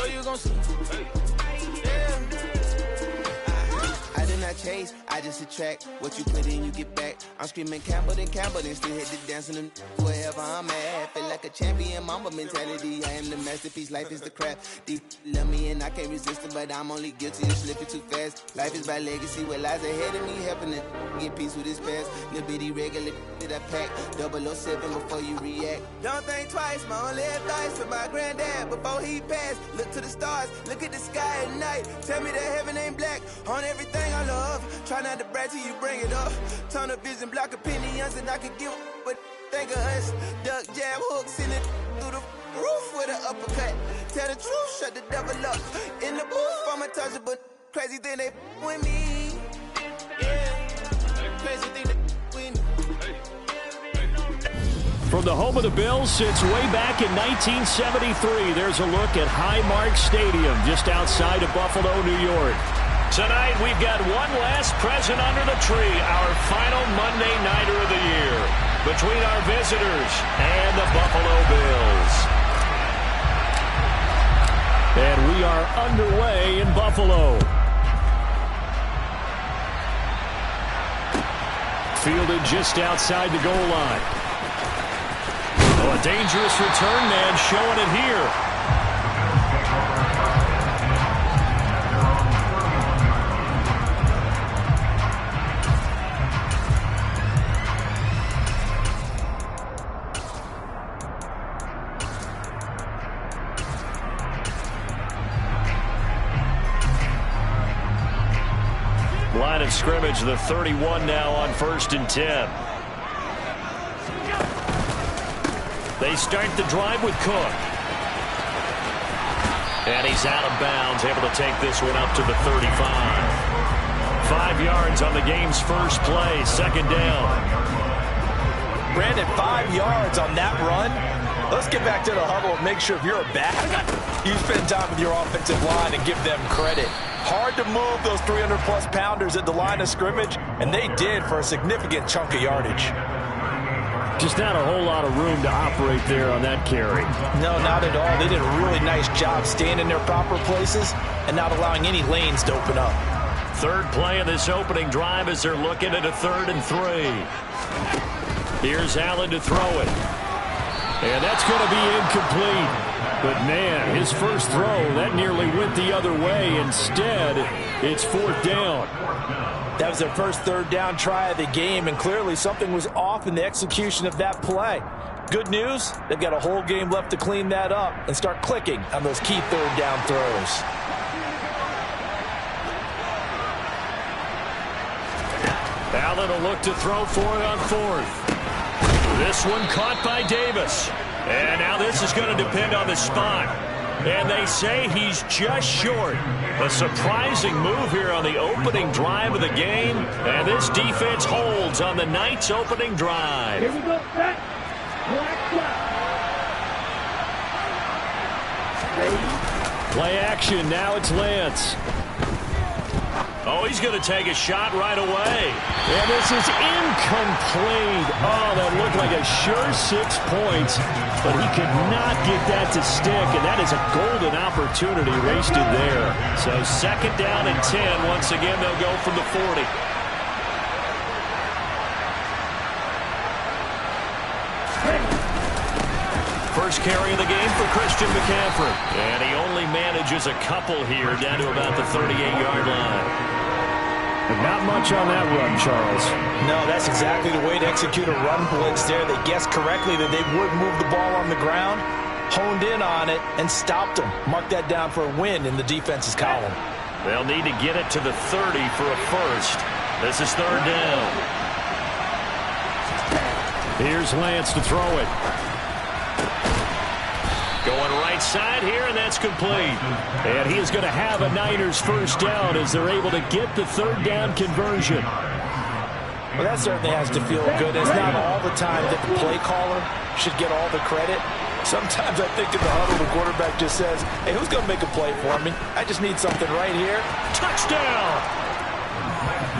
told you gon' see. I do not chase, I just attract. What you put in, you get back. I'm screaming Campbell, then still hit the dance and wherever I'm at. Feel like a champion, mama mentality. I am the masterpiece, life is the crap. These love me and I can't resist it, but I'm only guilty of slipping too fast. Life is by legacy, what lies ahead of me, helping it get peace with his past. Little bitty regular that I pack. 007 before you react. Don't think twice, my only advice to my granddad before he passed. Look to the stars, look at the sky at night. Tell me that heaven ain't black on everything I love. Try not to brag till you bring it up. Tunnel vision, block opinions, and I could give but think of us. Duck jab hooks in it through the roof with an uppercut. Tell the truth, shut the devil up. In the booth, I'm untouchable. Crazy thing they with me. Yeah, crazy thing they with me. From the home of the Bills since way back in 1973, there's a look at Highmark Stadium just outside of Buffalo, New York. Tonight, we've got one last present under the tree, our final Monday Nighter of the year, between our visitors and the Buffalo Bills. And we are underway in Buffalo. Fielded just outside the goal line. Oh, a dangerous return man showing it here. Line of scrimmage, the 31 now on 1st and 10. They start the drive with Cook. And he's out of bounds, able to take this one up to the 35. 5 yards on the game's first play, second down. Brandon, 5 yards on that run. Let's get back to the huddle and make sure if you're a back, you spend time with your offensive line and give them credit. Hard to move those 300-plus pounders at the line of scrimmage, and they did for a significant chunk of yardage. Just not a whole lot of room to operate there on that carry. No, not at all. They did a really nice job staying in their proper places and not allowing any lanes to open up. Third play of this opening drive as they're looking at a 3rd and 3. Here's Allen to throw it. And that's going to be incomplete. But, man, his first throw, that nearly went the other way. Instead, it's 4th down. That was their first 3rd down try of the game, and clearly something was off in the execution of that play. Good news, they've got a whole game left to clean that up and start clicking on those key 3rd down throws. Allen will look to throw for it on 4th. This one caught by Davis. And now this is going to depend on the spot. And they say he's just short. A surprising move here on the opening drive of the game. And this defense holds on the night's opening drive. Here we go. Back. Play action. Now it's Lance. Oh, he's going to take a shot right away. And this is incomplete. Oh, that looked like a sure 6 points. But he could not get that to stick. And that is a golden opportunity wasted there. So 2nd down and 10. Once again, they'll go from the 40. First carry of the game for Christian McCaffrey. And he only manages a couple here down to about the 38-yard line. Not much on that run, Charles. No, that's exactly the way to execute a run blitz there. They guessed correctly that they would move the ball on the ground, honed in on it, and stopped them. Mark that down for a win in the defense's column. They'll need to get it to the 30 for a first. This is 3rd down. Here's Lance to throw it. Going right side here, and that's complete. And he is going to have a Niners first down as they're able to get the 3rd down conversion. Well, that certainly has to feel good. It's not all the time that the play caller should get all the credit. Sometimes I think in the huddle, the quarterback just says, hey, who's going to make a play for me? I just need something right here. Touchdown!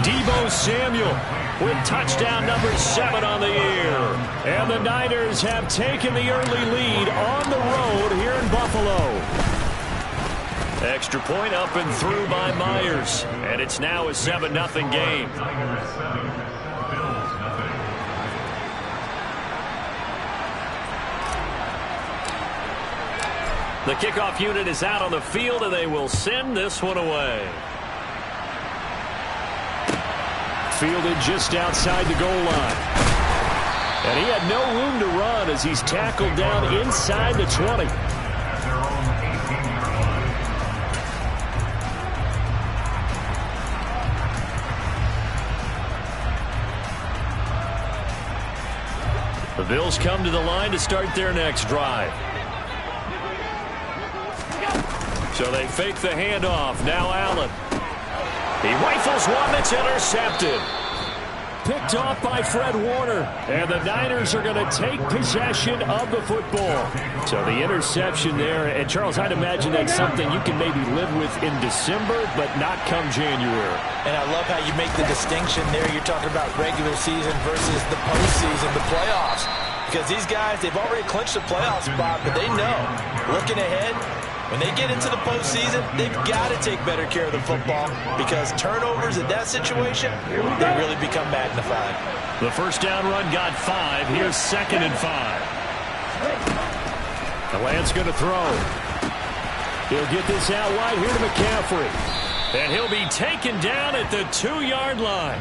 Deebo Samuel with touchdown number 7 on the year. And the Niners have taken the early lead on the road here in Buffalo. Extra point up and through by Myers. And it's now a 7-0 game. The kickoff unit is out on the field, and they will send this one away. Fielded just outside the goal line. And he had no room to run as he's tackled down inside the 20. The Bills come to the line to start their next drive. So they fake the handoff. Now Allen. He rifles one that's intercepted. Picked off by Fred Warner. And the Niners are going to take possession of the football. So the interception there. And, Charles, I'd imagine that's something you can maybe live with in December, but not come January. And I love how you make the distinction there. You're talking about regular season versus the postseason, the playoffs. Because these guys, they've already clinched the playoff spot, but they know, looking ahead, when they get into the postseason, they've got to take better care of the football because turnovers in that situation, they really become magnified. The first down run got 5. Here's 2nd and 5. The Lance going to throw. He'll get this out wide here to McCaffrey. And he'll be taken down at the 2-yard line.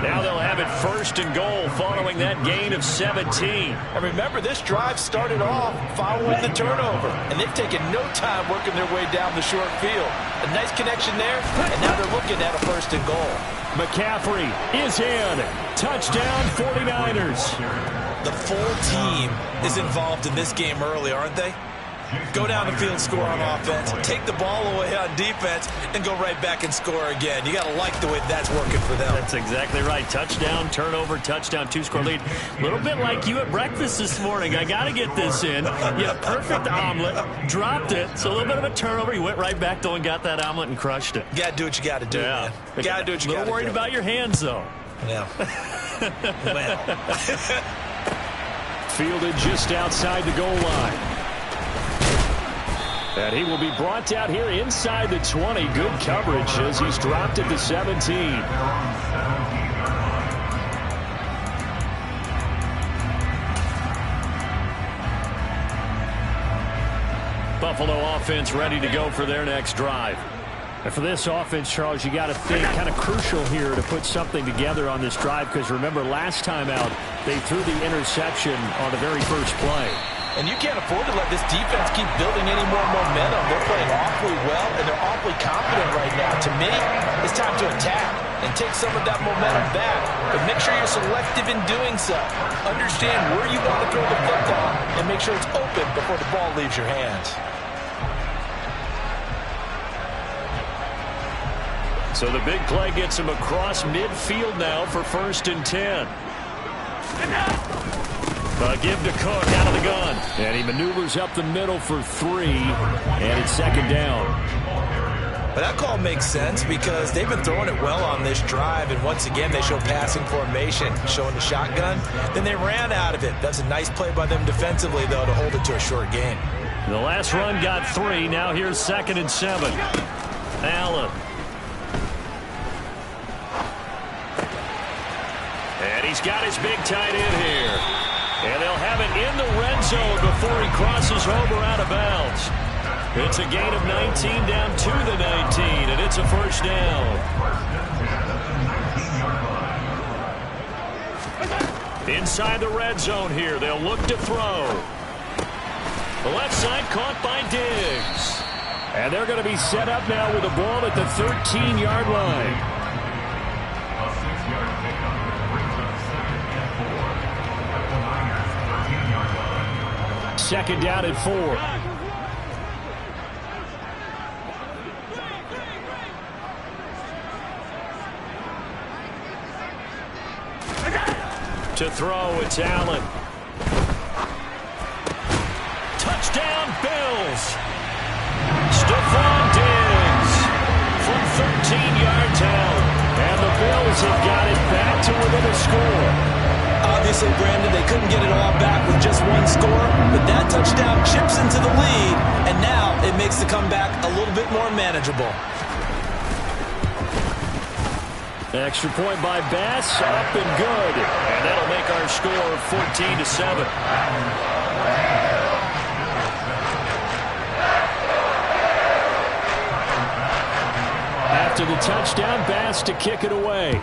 Now they'll have it 1st and goal following that gain of 17. And remember, this drive started off following the turnover. And they've taken no time working their way down the short field. A nice connection there, and now they're looking at a 1st and goal. McCaffrey is in. Touchdown 49ers. The full team is involved in this game early, aren't they? Go down the field, score on offense, take the ball away on defense, and go right back and score again. You got to like the way that's working for them. That's exactly right. Touchdown, turnover, touchdown, 2-score lead. A little bit like you at breakfast this morning. I got to get this in. You had a perfect omelet, dropped it, so a little bit of a turnover. You went right back though and got that omelet and crushed it. You got to do what you got to do, man. You got to do what you got to do. A little worried about your hands, though. Yeah. Fielded just outside the goal line. And he will be brought down here inside the 20. Good coverage as he's dropped at the 17. Buffalo offense ready to go for their next drive. And for this offense, Charles, you got to think kind of crucial here to put something together on this drive because remember last time out they threw the interception on the very first play. And you can't afford to let this defense keep building any more momentum. They're playing awfully well, and they're awfully confident right now. To me, it's time to attack and take some of that momentum back. But make sure you're selective in doing so. Understand where you want to throw the football and make sure it's open before the ball leaves your hands. So the big play gets him across midfield now for 1st and 10. Give to Cook out of the gun. And he maneuvers up the middle for 3. And it's 2nd down. But that call makes sense because they've been throwing it well on this drive. And once again, they show passing formation, showing the shotgun. Then they ran out of it. That's a nice play by them defensively, though, to hold it to a short gain. The last run got 3. Now here's 2nd and 7. Allen. And he's got his big tight end here. And they'll have it in the red zone before he crosses over out of bounds. It's a gain of 19 down to the 19, and it's a 1st down. Inside the red zone here, they'll look to throw. The left side caught by Diggs. And they're going to be set up now with the ball at the 13-yard line. Second down at 4. To throw, it's Allen. Touchdown, Bills. Stephon Diggs from 13 yards out. And the Bills have got it back to within a score. Obviously, Brandon, they couldn't get it all back with just one score, but that touchdown chips into the lead, and now it makes the comeback a little bit more manageable. Extra point by Bass, up and good. And that'll make our score 14-7. After the touchdown, Bass to kick it away.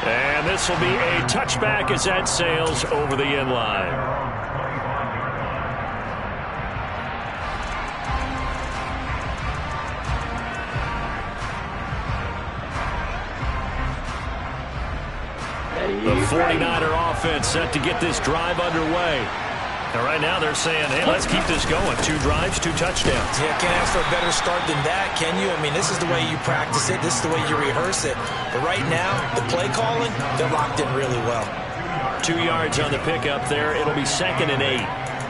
And this will be a touchback as that sails over the end line. The 49er offense set to get this drive underway. And right now they're saying, hey, let's keep this going. 2 drives, 2 touchdowns. Yeah, can't ask for a better start than that, can you? I mean, this is the way you practice it. This is the way you rehearse it. But right now, the play calling, they're locked in really well. 2 yards on the pickup there. It'll be 2nd and 8.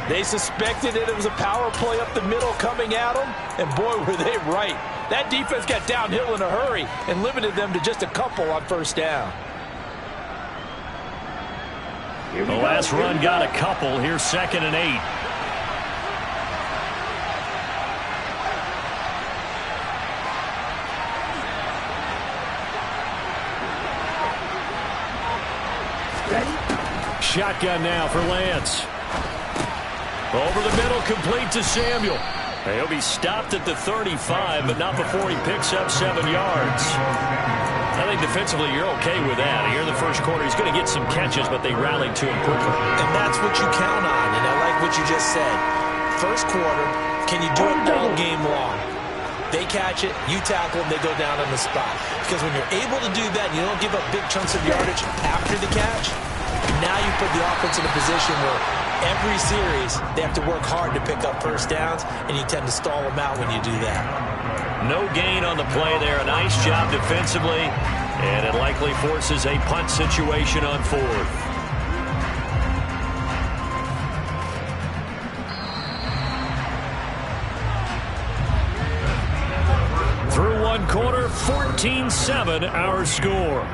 They suspected that it was a power play up the middle coming at them, and boy, were they right. That defense got downhill in a hurry and limited them to just a couple on first down. The last run got a couple. Here's 2nd and 8. Shotgun now for Lance. Over the middle, complete to Samuel. He'll be stopped at the 35, but not before he picks up 7 yards. I think defensively you're okay with that. Here in the first quarter, he's going to get some catches, but they rallied to him quickly. And that's what you count on, and I like what you just said. First quarter, can you do it all game long? They catch it, you tackle them, they go down on the spot. Because when you're able to do that and you don't give up big chunks of yardage after the catch, now you put the offense in a position where every series they have to work hard to pick up first downs, and you tend to stall them out when you do that. No gain on the play there. A nice job defensively, and it likely forces a punt situation on 4th. Through 1 quarter, 14-7 our score.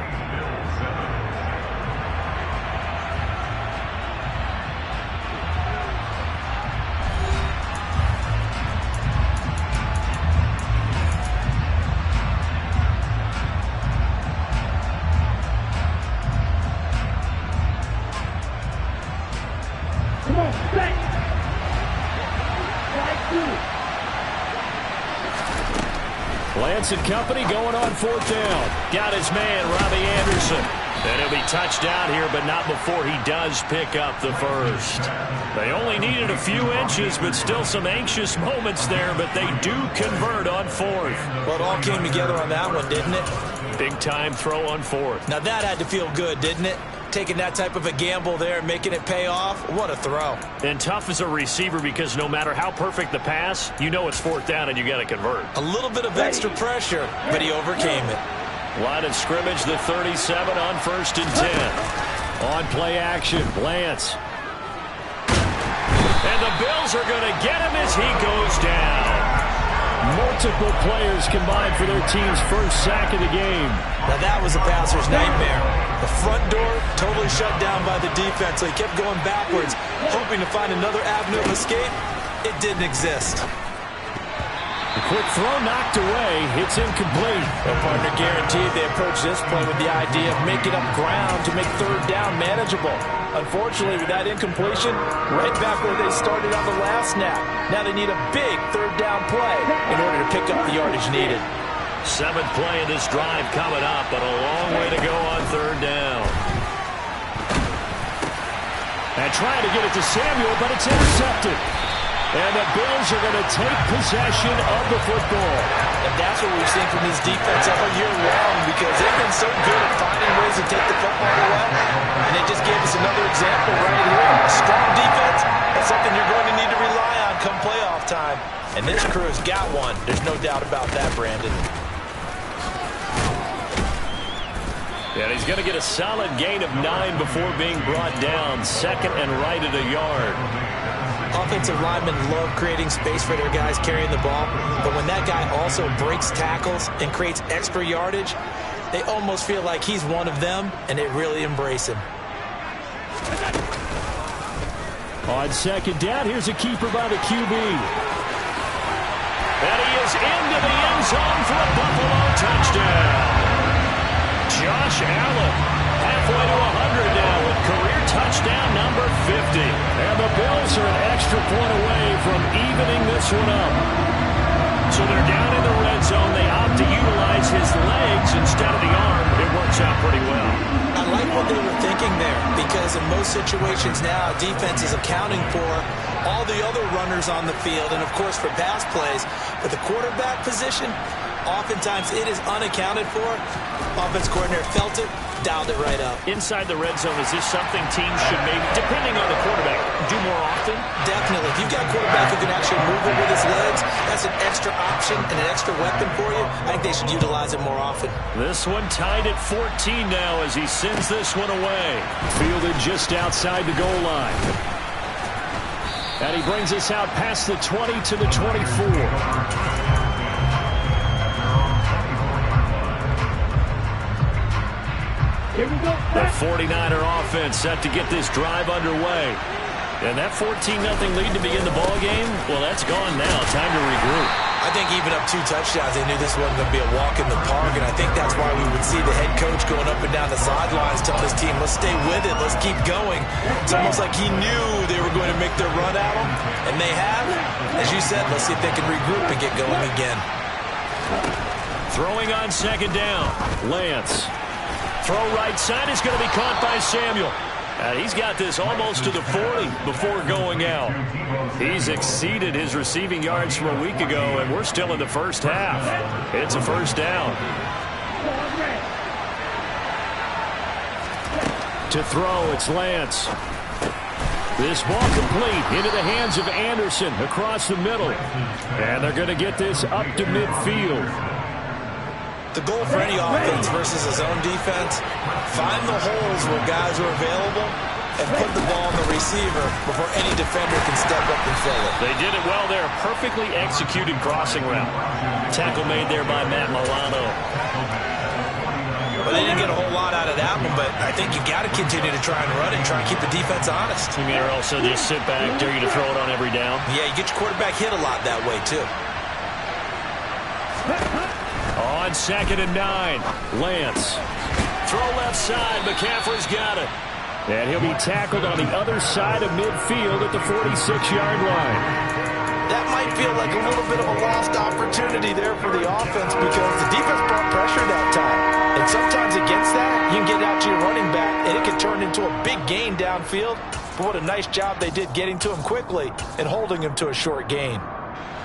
Lance and company going on 4th down. Got his man, Robbie Anderson. And he'll be touchdown here, but not before he does pick up the first. They only needed a few inches, but still some anxious moments there, but they do convert on 4th. Well, it all came together on that one, didn't it? Big time throw on 4th. Now that had to feel good, didn't it? Taking that type of a gamble there and making it pay off. What a throw. And tough as a receiver because no matter how perfect the pass, you know it's 4th down and you got to convert. A little bit of extra pressure, but he overcame it. Line of scrimmage, the 37 on 1st and 10. On play action, Lance. And the Bills are going to get him as he goes down. Multiple players combined for their team's first sack of the game. Now that was a passer's nightmare. The front door totally shut down by the defense, so he kept going backwards, hoping to find another avenue of escape. It didn't exist. The quick throw knocked away. It's incomplete. Well, partner guaranteed they approached this play with the idea of making up ground to make 3rd down manageable. Unfortunately, with that incompletion, right back where they started on the last snap. Now they need a big 3rd down play in order to pick up the yardage needed. 7th play of this drive coming up, but a long way to go on 3rd down. And trying to get it to Samuel, but it's intercepted. And the Bills are going to take possession of the football. And that's what we've seen from this defense all year long, because they've been so good at finding ways to take the football away. And they just gave us another example right here. A strong defense, that's something you're going to need to rely on come playoff time. And this crew's got one. There's no doubt about that, Brandon. And he's going to get a solid gain of 9 before being brought down. 2nd and right at a yard. Offensive linemen love creating space for their guys carrying the ball, but when that guy also breaks tackles and creates extra yardage, they almost feel like he's one of them, and they really embrace him. On second down, here's a keeper by the QB. And he is into the end zone for a Buffalo touchdown. Josh Allen, halfway to 100 now with career touchdown number 50. And the Bills are an extra point away from evening this one up. So they're down in the red zone. They opt to utilize his legs instead of the arm. It works out pretty well. I like what they were thinking there, because in most situations now, defense is accounting for all the other runners on the field and, of course, for pass plays. But the quarterback position, oftentimes it is unaccounted for. Offense coordinator felt it, dialed it right up. Inside the red zone, is this something teams should maybe, depending on the quarterback, do more often? Definitely. If you've got a quarterback who can actually move it with his legs, that's an extra option and an extra weapon for you. I think they should utilize it more often. This one tied at 14 now as he sends this one away. Fielded just outside the goal line. And he brings us out past the 20 to the 24. The 49er offense set to get this drive underway. And that 14-0 lead to begin the ball game, well, that's gone now. Time to regroup. I think even up 2 touchdowns, they knew this wasn't going to be a walk in the park, and I think that's why we would see the head coach going up and down the sidelines telling his team, let's stay with it, let's keep going. It's almost like he knew they were going to make their run at him, and they have. As you said, let's see if they can regroup and get going again. Throwing on second down, Lance. Throw right side is going to be caught by Samuel. He's got this almost to the 40 before going out. He's exceeded his receiving yards from a week ago, and we're still in the first half. It's a first down. To throw, it's Lance. This ball complete into the hands of Anderson across the middle. And they're going to get this up to midfield. The goal for any offense versus his own defense, find the holes where guys are available and put the ball on the receiver before any defender can step up and fill it. They did it well there. Perfectly executed crossing route. Tackle made there by Matt Milano. Well, they didn't get a whole lot out of that one, but I think you got to continue to try and run and try and keep the defense honest. You mean, or also just sit back, dare you to throw it on every down? Yeah, you get your quarterback hit a lot that way, too. On second and 9, Lance. Throw left side, McCaffrey's got it. And he'll be tackled on the other side of midfield at the 46-yard line. That might feel like a little bit of a lost opportunity there for the offense because the defense brought pressure that time. And sometimes against that, you can get out to your running back, and it can turn into a big gain downfield. But what a nice job they did getting to him quickly and holding him to a short gain.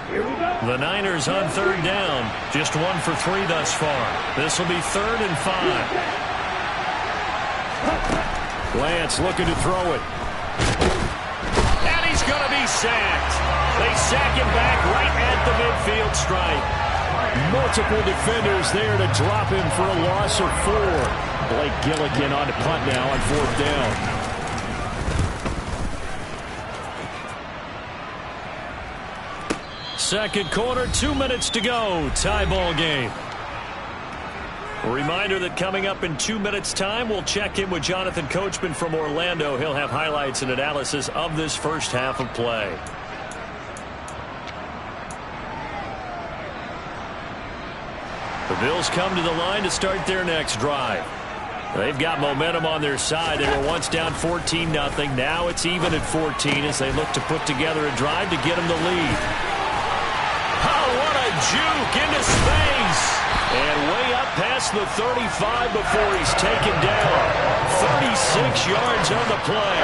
The Niners on third down. Just 1 for 3 thus far. This will be 3rd and 5. Lance looking to throw it. And he's going to be sacked. They sack him back right at the midfield stripe. Multiple defenders there to drop him for a loss of 4. Blake Gillikin on the punt now on 4th down. Second quarter, 2 minutes to go. Tie ball game. A reminder that coming up in 2 minutes' time, we'll check in with Jonathan Coachman from Orlando. He'll have highlights and analysis of this first half of play. The Bills come to the line to start their next drive. They've got momentum on their side. They were once down 14-0. Now it's even at 14 as they look to put together a drive to get them the lead. Oh, what a juke into space. And way up past the 35 before he's taken down. 36 yards on the play.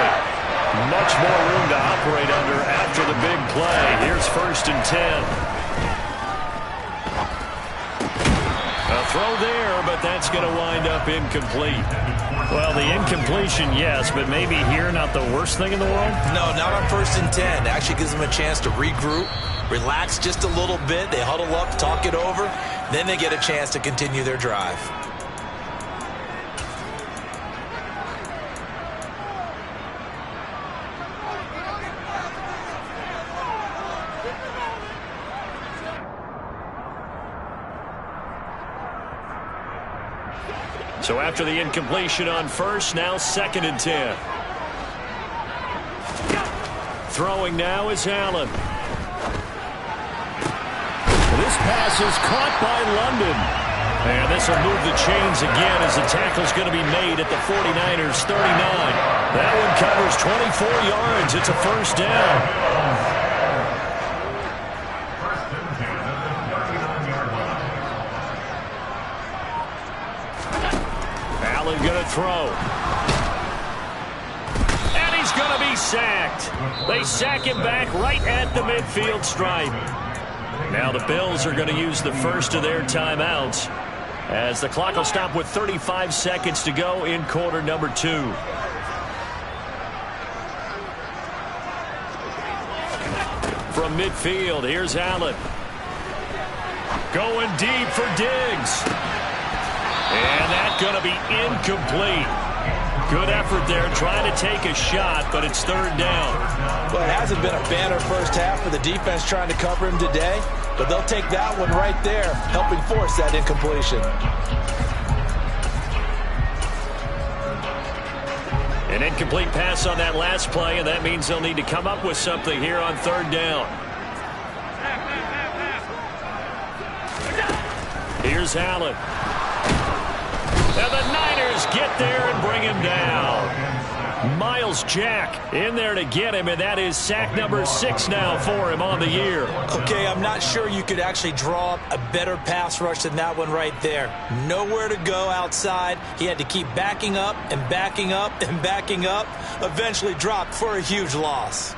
Much more room to operate under after the big play. Here's 1st and 10. A throw there, but that's going to wind up incomplete. Well, the incompletion, yes, but maybe here not the worst thing in the world? No, not on 1st and 10. It actually gives them a chance to regroup, relax just a little bit. They huddle up, talk it over. Then they get a chance to continue their drive. So after the incompletion on 1st, now 2nd and 10. Throwing now is Allen. This pass is caught by London. And this will move the chains again as the tackle's going to be made at the 49ers 39. That one covers 24 yards. It's a first down. Allen going to throw. And he's going to be sacked. They sack him back right at the midfield stripe. Now the Bills are going to use the first of their timeouts as the clock will stop with 35 seconds to go in quarter number 2. From midfield, here's Allen. Going deep for Diggs. And that's going to be incomplete. Good effort there trying to take a shot, but it's third down. Well, it hasn't been a banner first half for the defense trying to cover him today, but they'll take that one right there, helping force that incompletion. An incomplete pass on that last play, and that means they'll need to come up with something here on third down. Here's Allen. And the Niners get there and bring him down. Myles Jack in there to get him, and that is sack number 6 now for him on the year. Okay, I'm not sure you could actually draw up a better pass rush than that one right there. Nowhere to go outside. He had to keep backing up and backing up and backing up. Eventually dropped for a huge loss.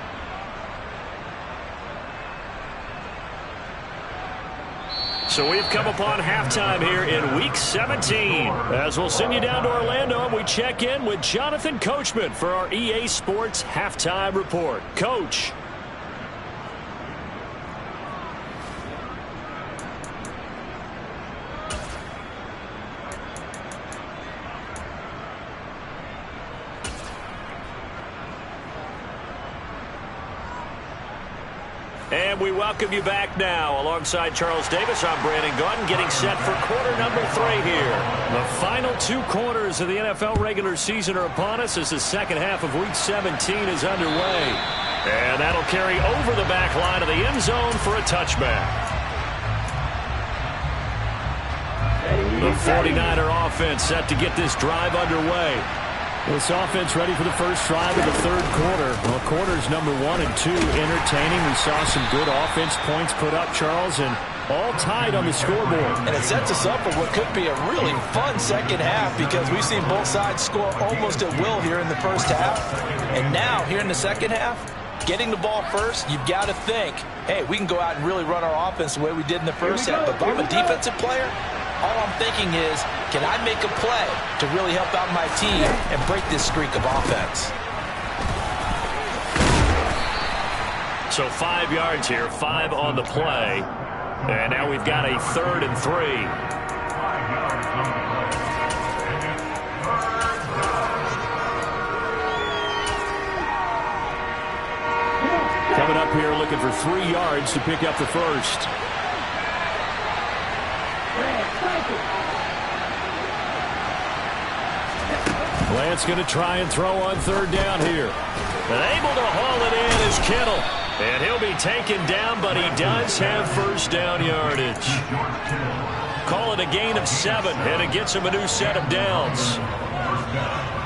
So we've come upon halftime here in Week 17. As we'll send you down to Orlando, and we check in with Jonathan Coachman for our EA Sports Halftime Report. Coach. And we welcome you back now. Alongside Charles Davis, I'm Brandon Gaudin, getting set for quarter number 3 here. The final 2 quarters of the NFL regular season are upon us as the second half of Week 17 is underway. And that'll carry over the back line of the end zone for a touchback. The 49er offense set to get this drive underway. This offense ready for the first drive of the third quarter. Well, quarters number 1 and 2 entertaining. We saw some good offense points put up, Charles, and all tied on the scoreboard. And it sets us up for what could be a really fun second half because we've seen both sides score almost at will here in the first half. And now, here in the second half, getting the ball first, you've got to think, hey, we can go out and really run our offense the way we did in the first half. But if I'm a defensive player, all I'm thinking is, can I make a play to really help out my team and break this streak of offense? So 5 yards here, 5 on the play. And now we've got a 3rd and 3. Coming up here looking for 3 yards to pick up the first. Lance going to try and throw on third down here. And able to haul it in is Kittle. And he'll be taken down, but he does have first down yardage. Call it a gain of 7, and it gets him a new set of downs.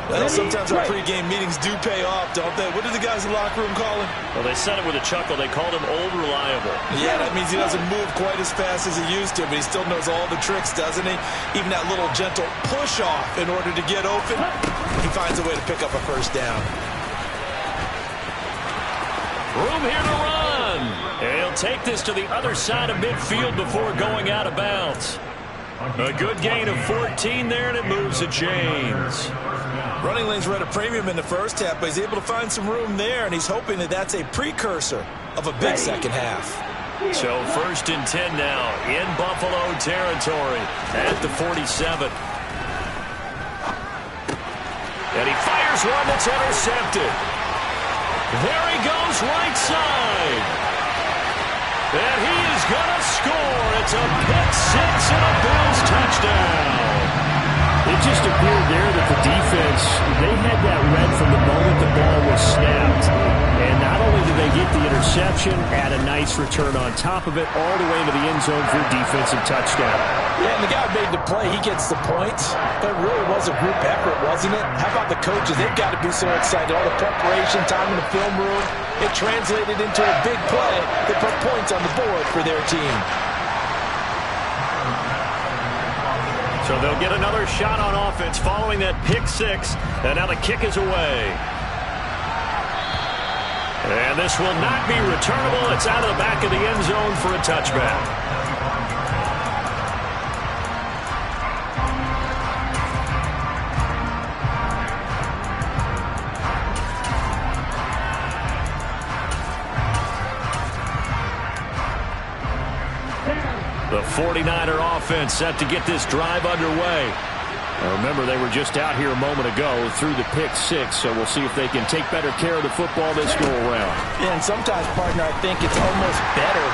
Well, sometimes our pregame meetings do pay off, don't they? What did the guys in the locker room call him? Well, they said it with a chuckle. They called him Old Reliable. Yeah, that means he doesn't move quite as fast as he used to, but he still knows all the tricks, doesn't he? Even that little gentle push-off in order to get open, he finds a way to pick up a first down. Room here to run. And he'll take this to the other side of midfield before going out of bounds. A good gain of 14 there, and it moves the chains. Running lanes were at a premium in the first half, but he's able to find some room there, and he's hoping that that's a precursor of a big second half. So 1st and 10 now in Buffalo territory at the 47. And he fires one that's intercepted. There he goes right side. And he is going to score. It's a pick 6 and a Bills touchdown. It just appeared there that the defense, they had that read from the moment the ball was snapped. And not only did they possession, add a nice return on top of it, all the way into the end zone for a defensive touchdown. Yeah, and the guy who made the play, he gets the points. But it really was a group effort, wasn't it? How about the coaches? They've got to be so excited. All the preparation, time in the film room, it translated into a big play that put points on the board for their team. So they'll get another shot on offense following that pick six. And now the kick is away. And this will not be returnable. It's out of the back of the end zone for a touchback. The 49er offense set to get this drive underway. Now remember, they were just out here a moment ago through the pick six, so we'll see if they can take better care of the football this go-around. Yeah, and sometimes, partner, I think it's almost better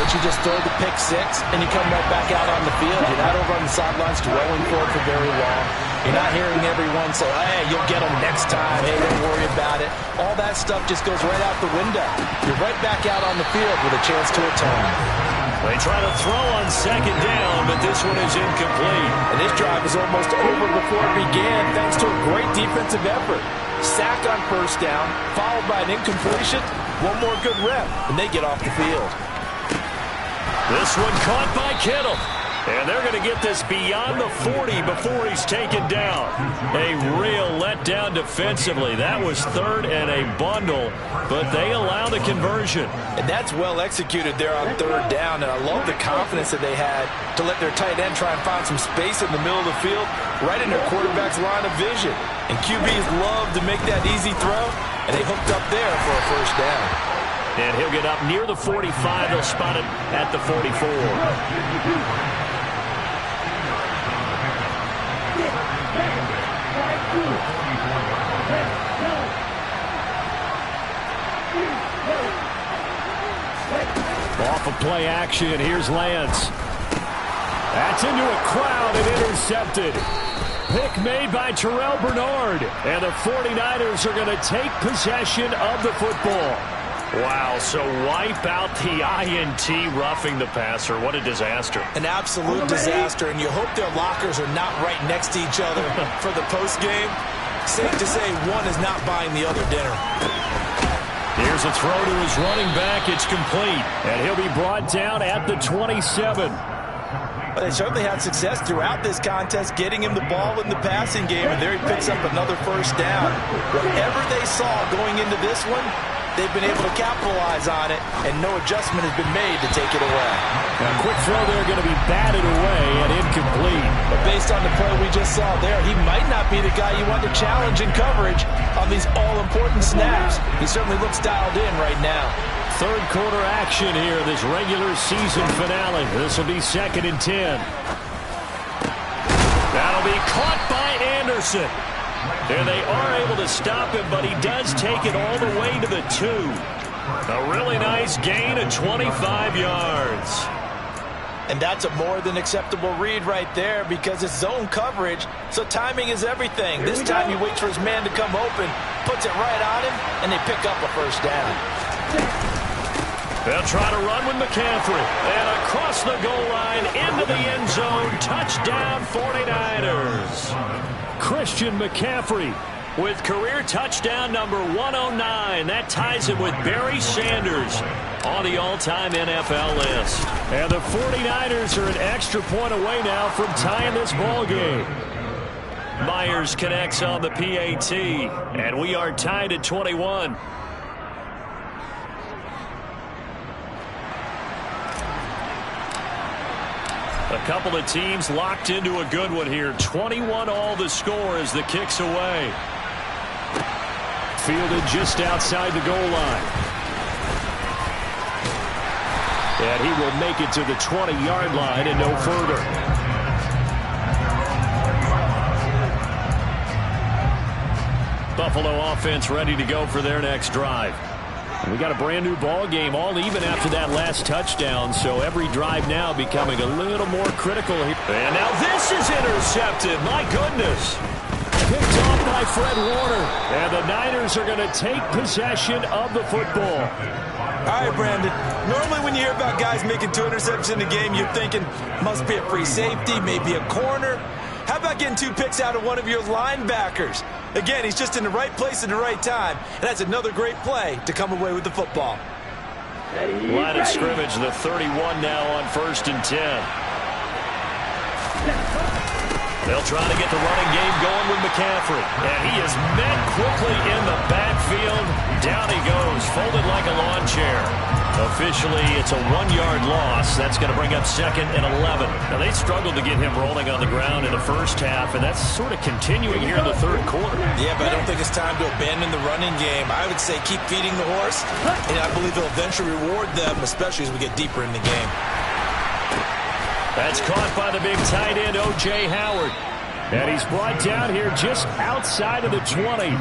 that you just throw the pick six and you come right back out on the field. You're not over on the sidelines dwelling for it for very long. You're not hearing everyone say, hey, you'll get them next time. Hey, don't worry about it. All that stuff just goes right out the window. You're right back out on the field with a chance to atone. They try to throw on second down, but this one is incomplete. And this drive is almost over before it began thanks to a great defensive effort. Sack on first down, followed by an incompletion. One more good rep, and they get off the field. This one caught by Kittle. And they're going to get this beyond the 40 before he's taken down. A real letdown defensively. That was third and a bundle, but they allow the conversion. And that's well executed there on third down, and I love the confidence that they had to let their tight end try and find some space in the middle of the field, right in their quarterback's line of vision. And QBs love to make that easy throw, and they hooked up there for a first down. And he'll get up near the 45. They'll spot it at the 44. Off of play action, here's Lance. That's into a crowd and intercepted. Pick made by Terrell Bernard. And the 49ers are going to take possession of the football. Wow, so wipe out the INT, roughing the passer. What a disaster. An absolute disaster, and you hope their lockers are not right next to each other for the postgame. Safe to say one is not buying the other dinner. Here's a throw to his running back. It's complete, and he'll be brought down at the 27. But they certainly had success throughout this contest, getting him the ball in the passing game, and there he picks up another first down. Whatever they saw going into this one, they've been able to capitalize on it, and no adjustment has been made to take it away. Now, a quick throw there going to be batted away and incomplete. But based on the play we just saw there, he might not be the guy you want to challenge in coverage on these all-important snaps. He certainly looks dialed in right now. Third quarter action here, this regular season finale. This will be 2nd and 10. That'll be caught by Anderson. And they are able to stop him, but he does take it all the way to the 2. A really nice gain of 25 yards. And that's a more than acceptable read right there because it's zone coverage, so timing is everything. This time he waits for his man to come open, puts it right on him, and they pick up a first down. They'll try to run with McCaffrey. And across the goal line, into the end zone, touchdown 49ers. Christian McCaffrey with career touchdown number 109. That ties him with Barry Sanders on the all-time NFL list. And the 49ers are an extra point away now from tying this ball game. Myers connects on the PAT, and we are tied at 21. A couple of teams locked into a good one here. 21 all the score as the kick's away. Fielded just outside the goal line. And he will make it to the 20-yard line and no further. Buffalo offense ready to go for their next drive. We got a brand new ball game, all even after that last touchdown, so every drive now becoming a little more critical here. And now this is intercepted. My goodness. Picked off by Fred Warner. And the Niners are going to take possession of the football. All right, Brandon. Normally when you hear about guys making 2 interceptions in a game, you're thinking must be a free safety, maybe a corner. How about getting 2 picks out of one of your linebackers? Again, he's just in the right place at the right time, and that's another great play to come away with the football. Line of scrimmage, the 31 now on 1st and 10. They'll try to get the running game going with McCaffrey. And he is met quickly in the backfield. Down he goes, folded like a lawn chair. Officially, it's a 1-yard loss. That's going to bring up 2nd and 11. Now, they struggled to get him rolling on the ground in the first half, and that's sort of continuing here in the 3rd quarter. Yeah, but I don't think it's time to abandon the running game. I would say keep feeding the horse, and I believe it'll eventually reward them, especially as we get deeper in the game. That's caught by the big tight end, O.J. Howard. And he's brought down here just outside of the 20.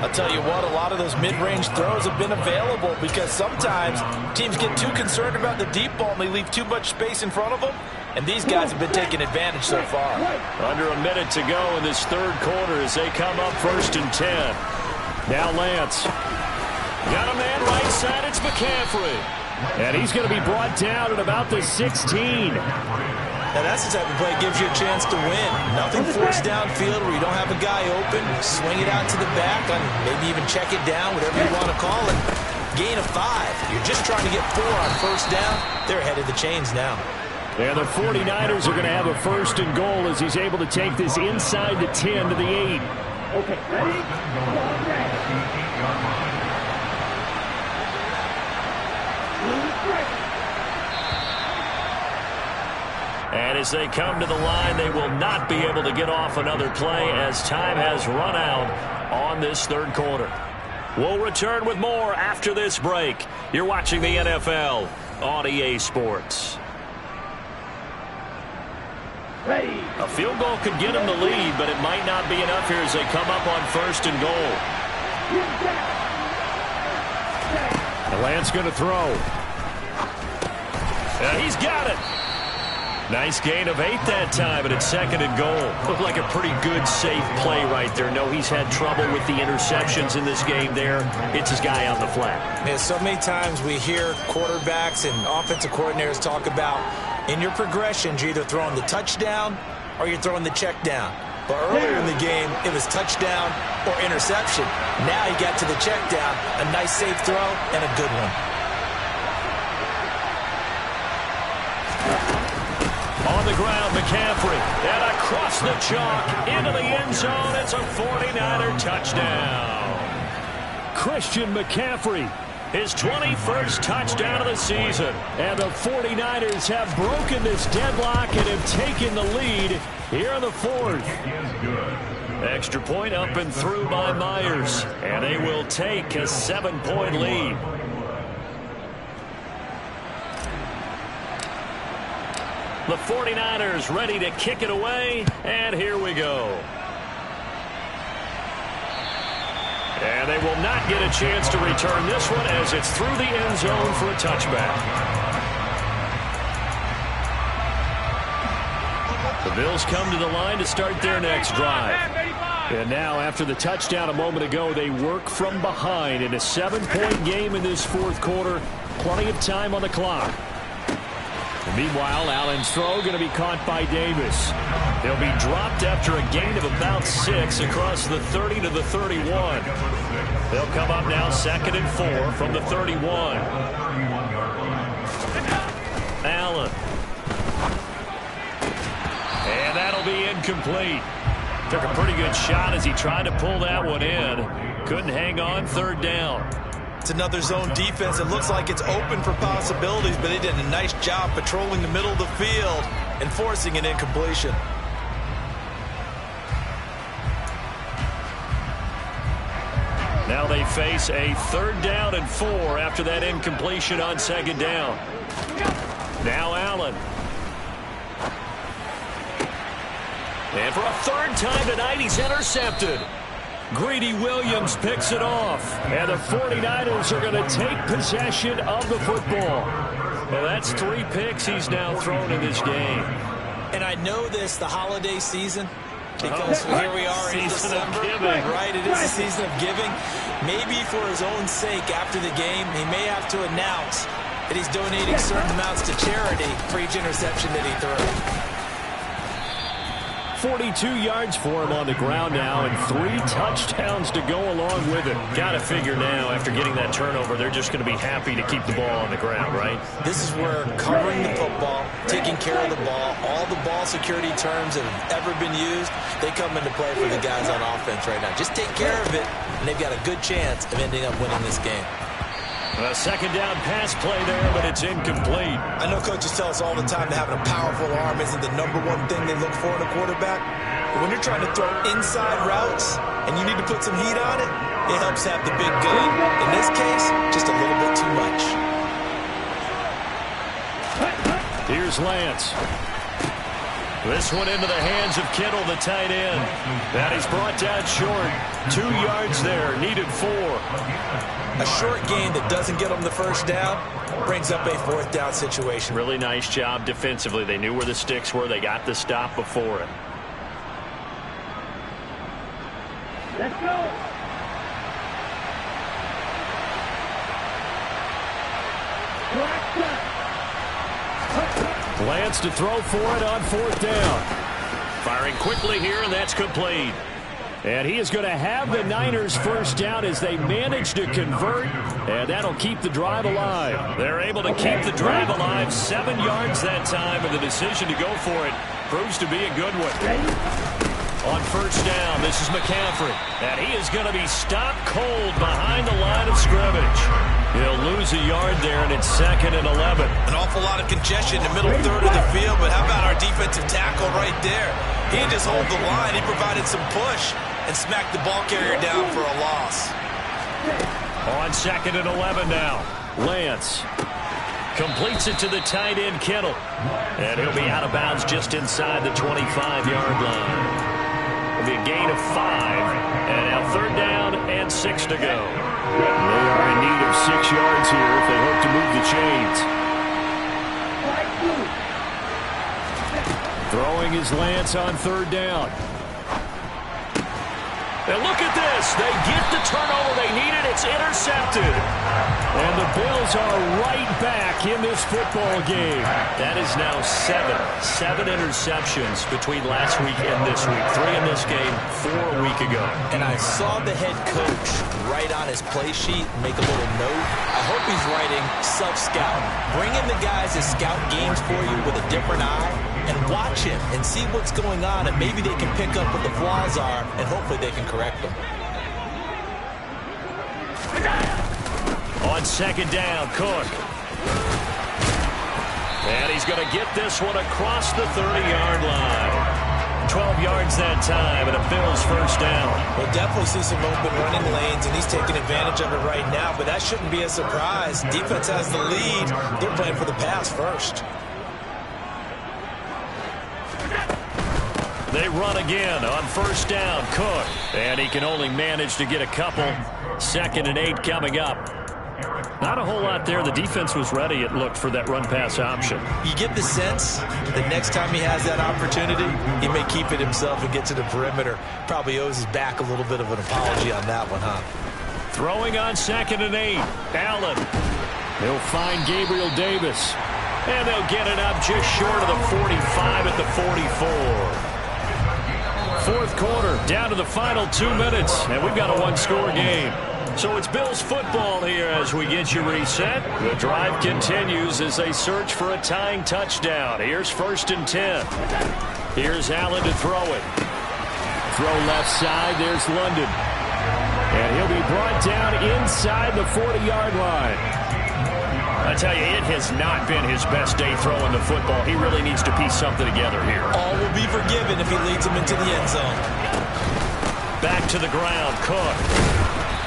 I'll tell you what, a lot of those mid-range throws have been available because sometimes teams get too concerned about the deep ball and they leave too much space in front of them. And these guys have been taking advantage so far. Under a minute to go in this 3rd quarter as they come up 1st and 10. Now Lance. Got a man right side, it's McCaffrey. And he's going to be brought down at about the 16. Now, that's the type of play that gives you a chance to win. Nothing forced downfield where you don't have a guy open. Swing it out to the back, and maybe even check it down, whatever you want to call it. Gain of 5. You're just trying to get 4 on 1st down. They're ahead of the chains now. And the 49ers are going to have a 1st and goal as he's able to take this inside the 10 to the 8. Okay, ready? And as they come to the line, they will not be able to get off another play as time has run out on this 3rd quarter. We'll return with more after this break. You're watching the NFL on EA Sports. Ready. A field goal could get them the lead, but it might not be enough here as they come up on 1st and goal. And Lance going to throw. And he's got it. Nice gain of 8 that time, and it's 2nd and goal. Looked like a pretty good, safe play right there. No, he's had trouble with the interceptions in this game there. It's his guy on the flat. Yeah, so many times we hear quarterbacks and offensive coordinators talk about in your progressions, you're either throwing the touchdown or you're throwing the check down. But earlier in the game, it was touchdown or interception. Now he got to the check down, a nice safe throw, and a good one. On the ground, McCaffrey. And across the chalk, into the end zone. It's a 49er touchdown. Christian McCaffrey. His 21st touchdown of the season. And the 49ers have broken this deadlock and have taken the lead here in the 4th. Extra point up and through by Myers. And they will take a 7-point lead. The 49ers ready to kick it away, and here we go. And they will not get a chance to return this one as it's through the end zone for a touchback. The Bills come to the line to start their next drive. And now, after the touchdown a moment ago, they work from behind in a 7-point game in this 4th quarter. Plenty of time on the clock. And meanwhile, Allen's throw going to be caught by Davis. They'll be dropped after a gain of about 6 across the 30 to the 31. They'll come up now 2nd and 4 from the 31. Allen. And that'll be incomplete. Took a pretty good shot as he tried to pull that one in. Couldn't hang on, 3rd down. It's another zone defense. It looks like it's open for possibilities, but they did a nice job patrolling the middle of the field and forcing an incompletion. Now they face a 3rd down and 4 after that incompletion on 2nd down. Now Allen. And for a 3rd time tonight, he's intercepted. Greedy Williams picks it off. And the 49ers are going to take possession of the football. Well, that's 3 picks he's now thrown in this game. And I know this, the holiday season, Because here we are in December, right? It is the season of giving. Maybe for his own sake, after the game, he may have to announce that he's donating certain amounts to charity for each interception that he threw. 42 yards for him on the ground now, and 3 touchdowns to go along with it. Got to figure now, after getting that turnover, they're just going to be happy to keep the ball on the ground, right? This is where covering the football, taking care of the ball, all the ball security terms that have ever been used, they come into play for the guys on offense right now. Just take care of it, and they've got a good chance of ending up winning this game. A second down pass play there, but it's incomplete. I know coaches tell us all the time that having a powerful arm isn't the #1 thing they look for in a quarterback. But when you're trying to throw inside routes and you need to put some heat on it, it helps have the big gun. In this case, just a little bit too much. Here's Lance. This one into the hands of Kittle, the tight end. And he's brought down short. 2 yards there, needed 4. A short gain that doesn't get them the first down brings up a 4th down situation. Really nice job defensively. They knew where the sticks were. They got the stop before it. Let's go. Lance to throw for it on 4th down. Firing quickly here, and that's complete. And he is going to have the Niners first down as they manage to convert, and that'll keep the drive alive. They're able to keep the drive alive. 7 yards that time, and the decision to go for it proves to be a good one. On first down, this is McCaffrey, and he is going to be stopped cold behind the line of scrimmage. He'll lose a yard there, and it's 2nd and 11. An awful lot of congestion in the middle third of the field, but how about our defensive tackle right there? He didn't just hold the line. He provided some push and smacked the ball carrier down for a loss. On 2nd and 11 now, Lance completes it to the tight end, Kittle. And he'll be out of bounds just inside the 25-yard line. It'll be a gain of 5. And now 3rd down and 6 to go. They are in need of 6 yards here if they hope to move the chains. Throwing is Lance on 3rd down. And look at this. They get the turnover they needed. It's intercepted. And the Bills are right back in this football game. That is now 7 interceptions between last week and this week. 3 in this game, 4 a week ago. And I saw the head coach write on his play sheet, make a little note. I hope he's writing self-scout. Bring in the guys that scout games for you with a different eye and watch him and see what's going on, and maybe they can pick up what the flaws are, and hopefully they can correct them. On 2nd down, Cook. And he's going to get this one across the 30-yard line. 12 yards that time, and a Bills first down. We'll definitely see some open running lanes, and he's taking advantage of it right now, but that shouldn't be a surprise. Defense has the lead. They're playing for the pass first. They run again on first down, Cook. And he can only manage to get a couple. 2nd and 8 coming up. Not a whole lot there. The defense was ready, it looked, for that run-pass option. You get the sense that next time he has that opportunity, he may keep it himself and get to the perimeter. Probably owes his back a little bit of an apology on that one, huh? Throwing on 2nd and 8. Allen. He'll find Gabriel Davis. And they'll get it up just short of the 45 at the 44. 4th quarter, down to the final 2 minutes, and we've got a 1-score game. So it's Bills football here as we get you reset. The drive continues as they search for a tying touchdown. Here's 1st and 10. Here's Allen to throw it. Throw left side, there's London. And he'll be brought down inside the 40-yard line. I tell you, it has not been his best day throwing the football. He really needs to piece something together here. All will be forgiven if he leads him into the end zone. Back to the ground, Cook.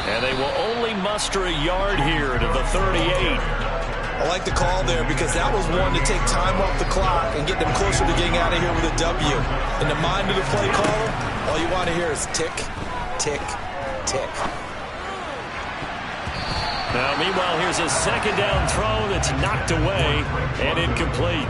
And they will only muster a yard here to the 38. I like the call there because that was one to take time off the clock and get them closer to getting out of here with a W. In the mind of the play caller, all you want to hear is tick, tick, tick. Now, meanwhile, here's a 2nd down throw that's knocked away and incomplete.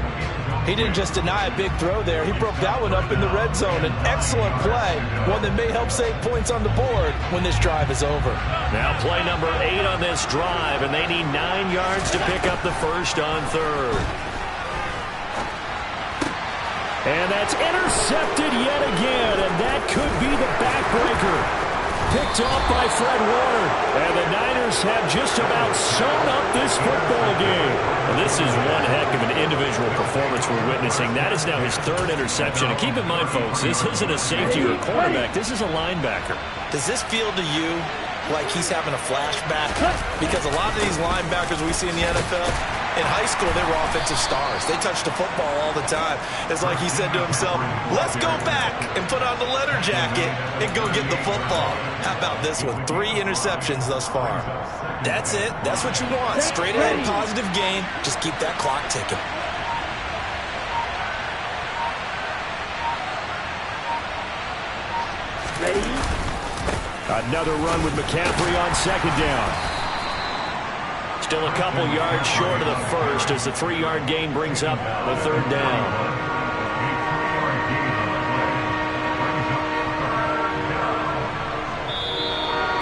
He didn't just deny a big throw there. He broke that one up in the red zone. An excellent play, one that may help save points on the board when this drive is over. Now play number 8 on this drive, and they need 9 yards to pick up the first on third. And that's intercepted yet again, and that could be the backbreaker. Picked off by Fred Warner. And the Niners have just about sewn up this football game. Well, this is one heck of an individual performance we're witnessing. That is now his 3rd interception. And keep in mind, folks, this isn't a safety or a cornerback. This is a linebacker. Does this feel to you like he's having a flashback? Because a lot of these linebackers we see in the NFL, in high school, they were offensive stars. They touched the football all the time. It's like he said to himself, let's go back and put on the leather jacket and go get the football. How about this one? 3 interceptions thus far. That's it. That's what you want. Straight ahead, positive gain. Just keep that clock ticking. Another run with McCaffrey on 2nd down. Still a couple yards short of the first as the 3-yard gain brings up the 3rd down.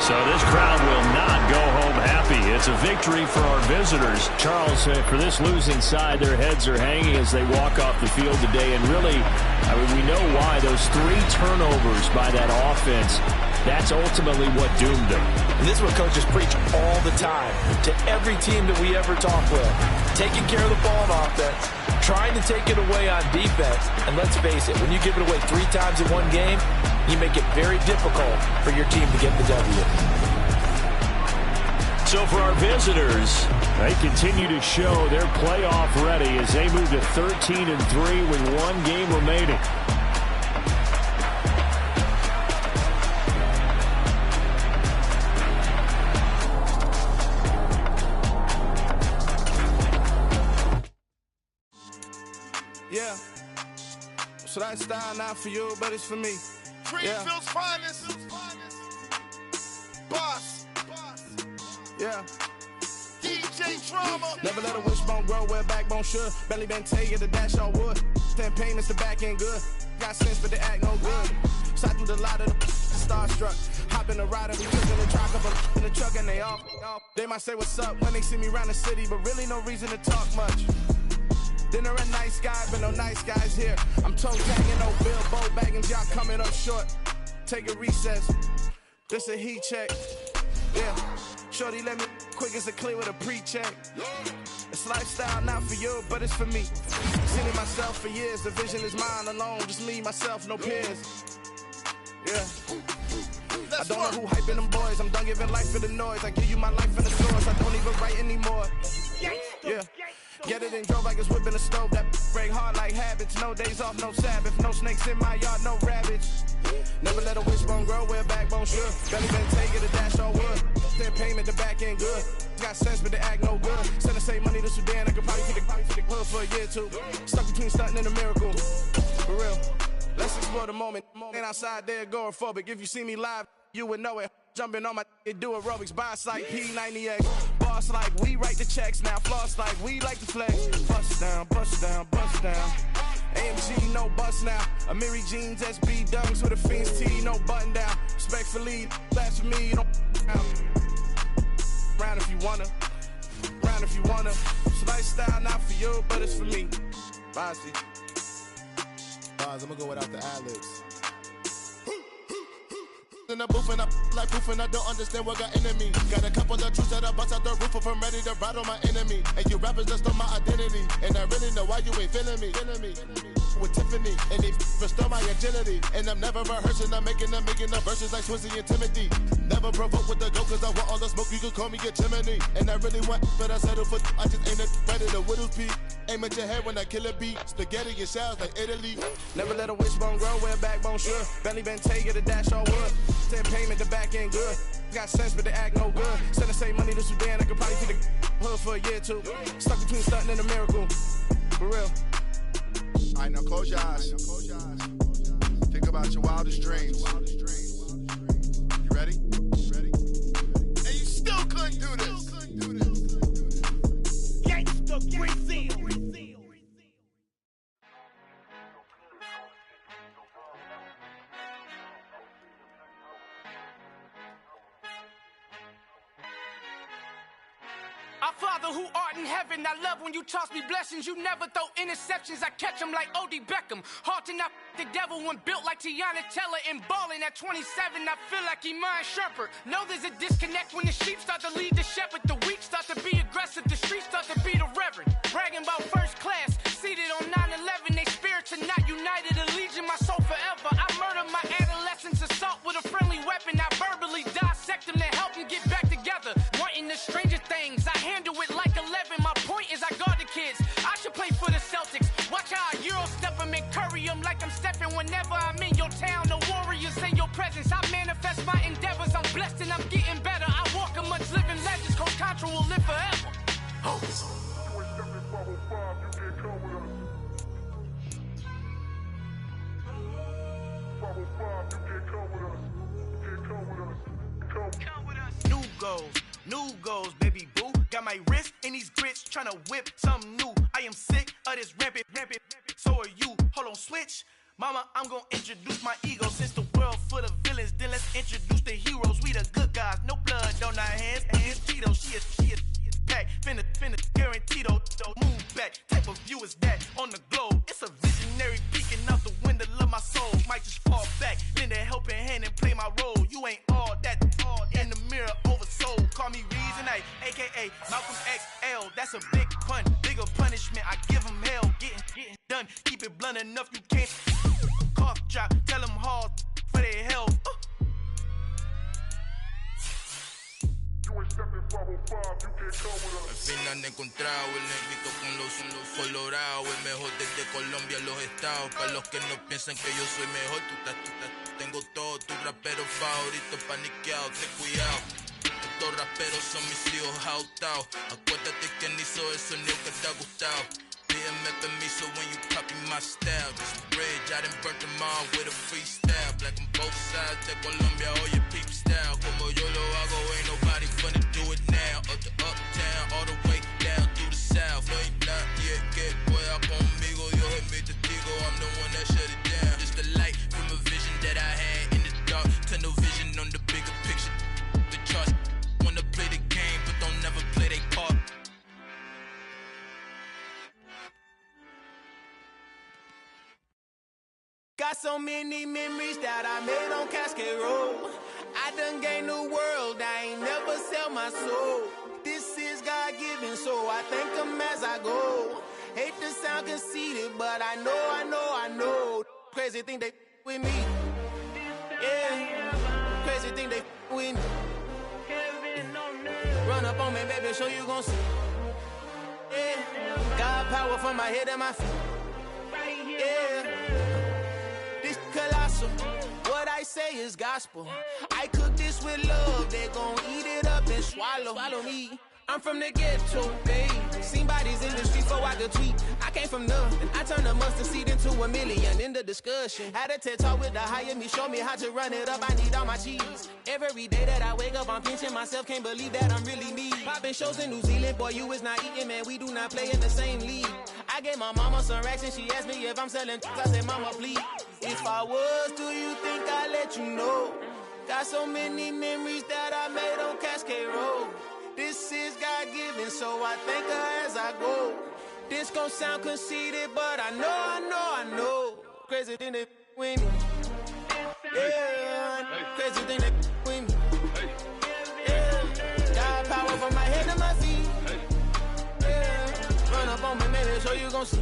So this crowd will not go home happy. It's a victory for our visitors. Charles, for this losing side, their heads are hanging as they walk off the field today. And really, we know why. Those 3 turnovers by that offense, that's ultimately what doomed them. And this is what coaches preach all the time to every team that we ever talk with. Taking care of the ball on offense, trying to take it away on defense. And let's face it, when you give it away 3 times in one game, you make it very difficult for your team to get the W. So for our visitors, they continue to show they're playoff ready as they move to 13-3 with 1 game remaining. Yeah, so that style not for you, but it's for me. Greenfield's finest. Boss. Yeah. DJ Drama. Never let a wishbone grow where a backbone should. Belly been taking the dash all wood. 10 payments, the back end good. Got sense, but the act no good. Shot through the lot of the starstruck. Hop in the ride and we in the truck up in the truck and they off. They might say what's up when they see me around the city, but really no reason to talk much. Dinner a nice guy, but no nice guys here. I'm toe tagging, no billboard bagging, y'all coming up short. Take a recess. This a heat check. Yeah. Shorty let me quick as a clear with a pre-check. It's lifestyle not for you, but it's for me. Seen it myself for years. The vision is mine alone. Just me, myself, no peers. Yeah. I don't know who hyping them boys. I'm done giving life for the noise. I give you my life in the source. I don't even write anymore. Yeah. Get it and drove like it's whipping a stove. That break hard like habits. No days off, no Sabbath. No snakes in my yard, no rabbits. Never let a wishbone grow where a backbone should. Belly been taking the dash all wood. 10 payment, the back end good. Got sense, but the act no good. Send the same money to Sudan. I could probably feed the hood for a year or 2. Stuck between stunting and a miracle. For real. Let's explore the moment. Ain't outside there agoraphobic. If you see me live, you would know it. Jumping on my do aerobics, boss like P90X. Boss like we write the checks now. Floss like we like to flex. Bust down, bust down, bust down. AMG, no bust now. Amiri jeans, SB dunks with a Fiends T, no button down. Respectfully, that's for me, you don't round if you wanna. Round if you wanna. It's lifestyle not for you, but it's for me. Bossy. I'm gonna go without the ad-libs. In the booth and I like proof and I don't understand what got enemy. Got a couple of truths that I bust out the roof if I'm ready to ride on my enemy. And you rappers just stole my identity, and I really know why you ain't feeling me. With Tiffany, and they restore my agility. And I'm never rehearsing, I'm making them verses like Swizzy and Timothy. Never provoke with the go, cause I want all the smoke, you can call me a chimney. And I really want, but I settle for, I just ain't ready to Whittles Peak. Aim at your head when I kill a beat. Spaghetti and shells like Italy. Never let a wishbone grow where a backbone should. Belly been taking the dash all wood. 10 payment, the back end good. Got sense, but the act no good. Send the same money to Sudan, I could probably feed the hood for a year or 2. Stuck between stunting and a miracle. For real. Alright, now close your eyes. Think about your wildest dreams. You ready? And you still couldn't do this. Gangsta Brazil. Our Father who art in heaven, I love when you toss me blessings. You never throw interceptions, I catch them like O.D. Beckham. Hard to not the devil when built like Tiana Teller and balling at 27. I feel like Iman Shumpert. Know there's a disconnect when the sheep start to lead the shepherd. The weak start to be aggressive, the streets start to be the reverend. Bragging about first class, seated on 9/11. They spirits are not united, a legion, my soul forever. I murder my adolescence, assault with a friendly weapon. I verbally dissect them to help them get back together. Wanting the stranger things, I handle it like 11. My point is I guard the kids. I should play for the Celtics. Watch how I Euro step them and curry them like I'm stepping. Whenever I'm in your town, the Warriors in your presence. I manifest my endeavors. I'm blessed and I'm getting better. I walk amongst living legends. Coach Contra will live forever. Oh. New goals, baby boo. Got my wrist in these grits, tryna whip something new. I am sick of this rampant. So are you. Hold on, switch. Mama, I'm gonna introduce my ego. Since the world full of villains, then let's introduce the heroes. We the good guys, no blood on our hands. And Tito, she is back. Finna, guaranteed, move back. Type of view is that on the globe? It's a visionary peeking out the window of my soul. Might just fall back, lend a helping hand and play my role. You ain't all that in the mirror oversold. Call me Reason A, aka Malcolm XL. That's a big pun, bigger punishment. I give him hell, getting done. Keep it blunt enough, you can't cough drop. Tell them hard for their hell. Al fin han encontrado el negrito con los colorados, el mejor desde Colombia a los estados. Para los que no piensan que yo soy mejor, tengo todos tus raperos favoritos paniqueados, ten cuidado. Estos raperos son mis hijos adoptados. Acuérdate quién hizo el sonido que te ha gustado. Pídeme permiso when you copy my style. Just a bridge, I done burnt them all with a freestyle. Black on both sides de Colombia, oye peep style. Como yo lo hago, ain't nobody finna do it now. Up to uptown, all the way down through the south. No ain't not yet, que pueda conmigo. Dios es mi testigo, I'm the one that shut it down. Just a light from a vision that I had in the dark. Tunnel vision on the bigger picture. The charts wanna play the game, but don't never play their part. Got so many memories that I made on Cascade Road. I done gained the world, I ain't never sell my soul. This is God-given, so I thank him as I go. Hate to sound conceited, but I know. Crazy thing they with me. Yeah, crazy thing they with me. Run up on me, baby, so you gon' see. Yeah, God power from my head and my feet. Yeah. Colossal, what I say is gospel. I cook this with love, they gon' eat it up and swallow me. I'm from the ghetto, babe. Seen bodies in the streets so I could tweet. I came from nothing, I turned a mustard seed into a million. In the discussion, had a TED talk with the higher me, show me how to run it up. I need all my cheese. Every day that I wake up, I'm pinching myself, can't believe that I'm really me. Popping shows in New Zealand, boy, you is not eating, man. We do not play in the same league. I gave my mama some racks and she asked me if I'm selling. I said, mama, please. If I was, do you think I'd let you know? Got so many memories that I made on Cascade Road. This is God-given, so I thank her as I go. This gon' sound conceited, but I know. Crazy thing they with me. Yeah, crazy thing they with me. Yeah, God power from my head to my feet. Yeah, run up on me, maybe, so you gon' see.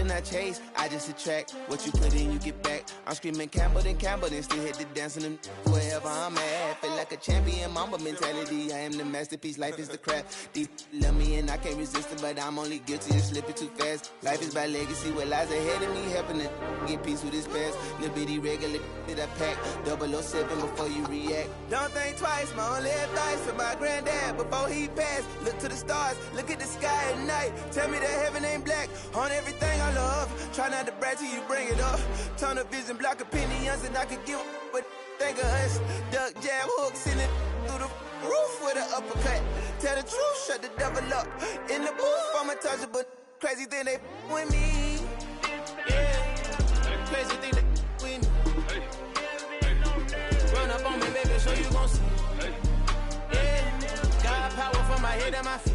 Not chase, I just attract what you put in, you get back. I'm screaming Campbell, then still hit the dance and wherever I'm at. Feel like a champion, mamba mentality. I am the masterpiece, life is the crap. Deep love me and I can't resist it, but I'm only guilty of slipping too fast. Life is by legacy, what lies ahead of me, helping to get peace with this past. Little bitty regular that I pack, 007 before you react. Don't think twice, my only advice for my granddad before he passed. Look to the stars, look at the sky at night. Tell me that heaven ain't black on everything I love. Try not to brag till you bring it up. Tunnel vision, block opinions, and I could give but think of us. Duck jab hooks in it through the roof with an uppercut. Tell the truth, shut the devil up. In the booth, I'm untouchable. Crazy thing they with me. Yeah, crazy thing they with me. Run up on me, baby, so you gon' see. my head and my feet.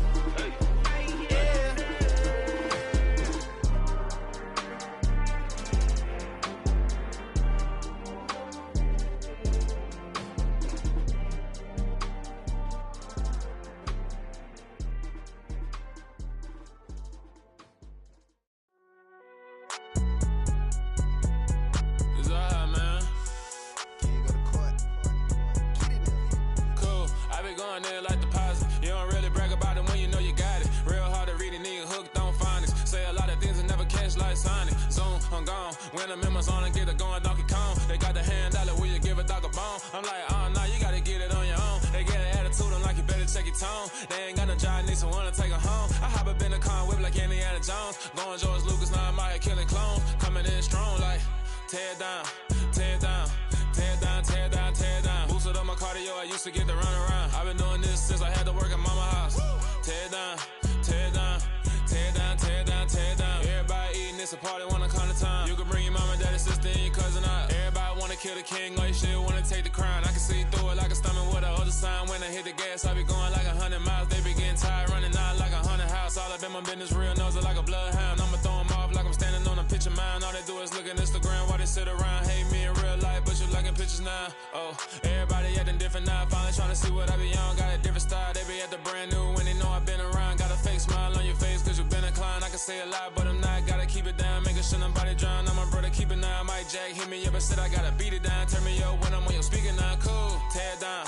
When the members on and get it going Donkey Kong, they got the hand dollar, will you give a dog a bone? I'm like, oh no, you gotta get it on your own. They get an attitude, I'm like, you better check your tone. They ain't got no job, need someone to take her home. I hop up in the car, whip like Indiana Jones. Going George Lucas, now I'm out here killing clones. Coming in strong like, tear down, tear down, tear down, tear down, tear down. Boosted up my cardio, I used to get to run around. I've been doing this since I had to work at mama house. Tear down, tear down, tear down, tear down, tear down. Everybody eating, it's a party, wanna come to time. You can bring your mama, daddy, sister, and your cousin out. Everybody wanna kill the king, or you shit wanna take the crown. I can see through it like a stomach with a other sign. When I hit the gas, I be going like 100 miles. They be getting tired, running out like 100 house. All up in my business, real nose it like a bloodhound. I'ma throw them off like I'm standing on a picture mound. All they do is look at Instagram while they sit around. Hate me in real life, but you liking pictures now. Oh, everybody acting different now. Finally trying to see what I be on. Got a different style, they be at the brand new when they know I've been around. Got a fake smile on your face, cause you been inclined. I can say a lot, but I'm not. Gotta keep it down, making sure nobody drown. I'm my brother, keep it now. Mike Jack hit me up and said I gotta beat it down. Turn me up when I'm on your speaker now. Cool, tear down,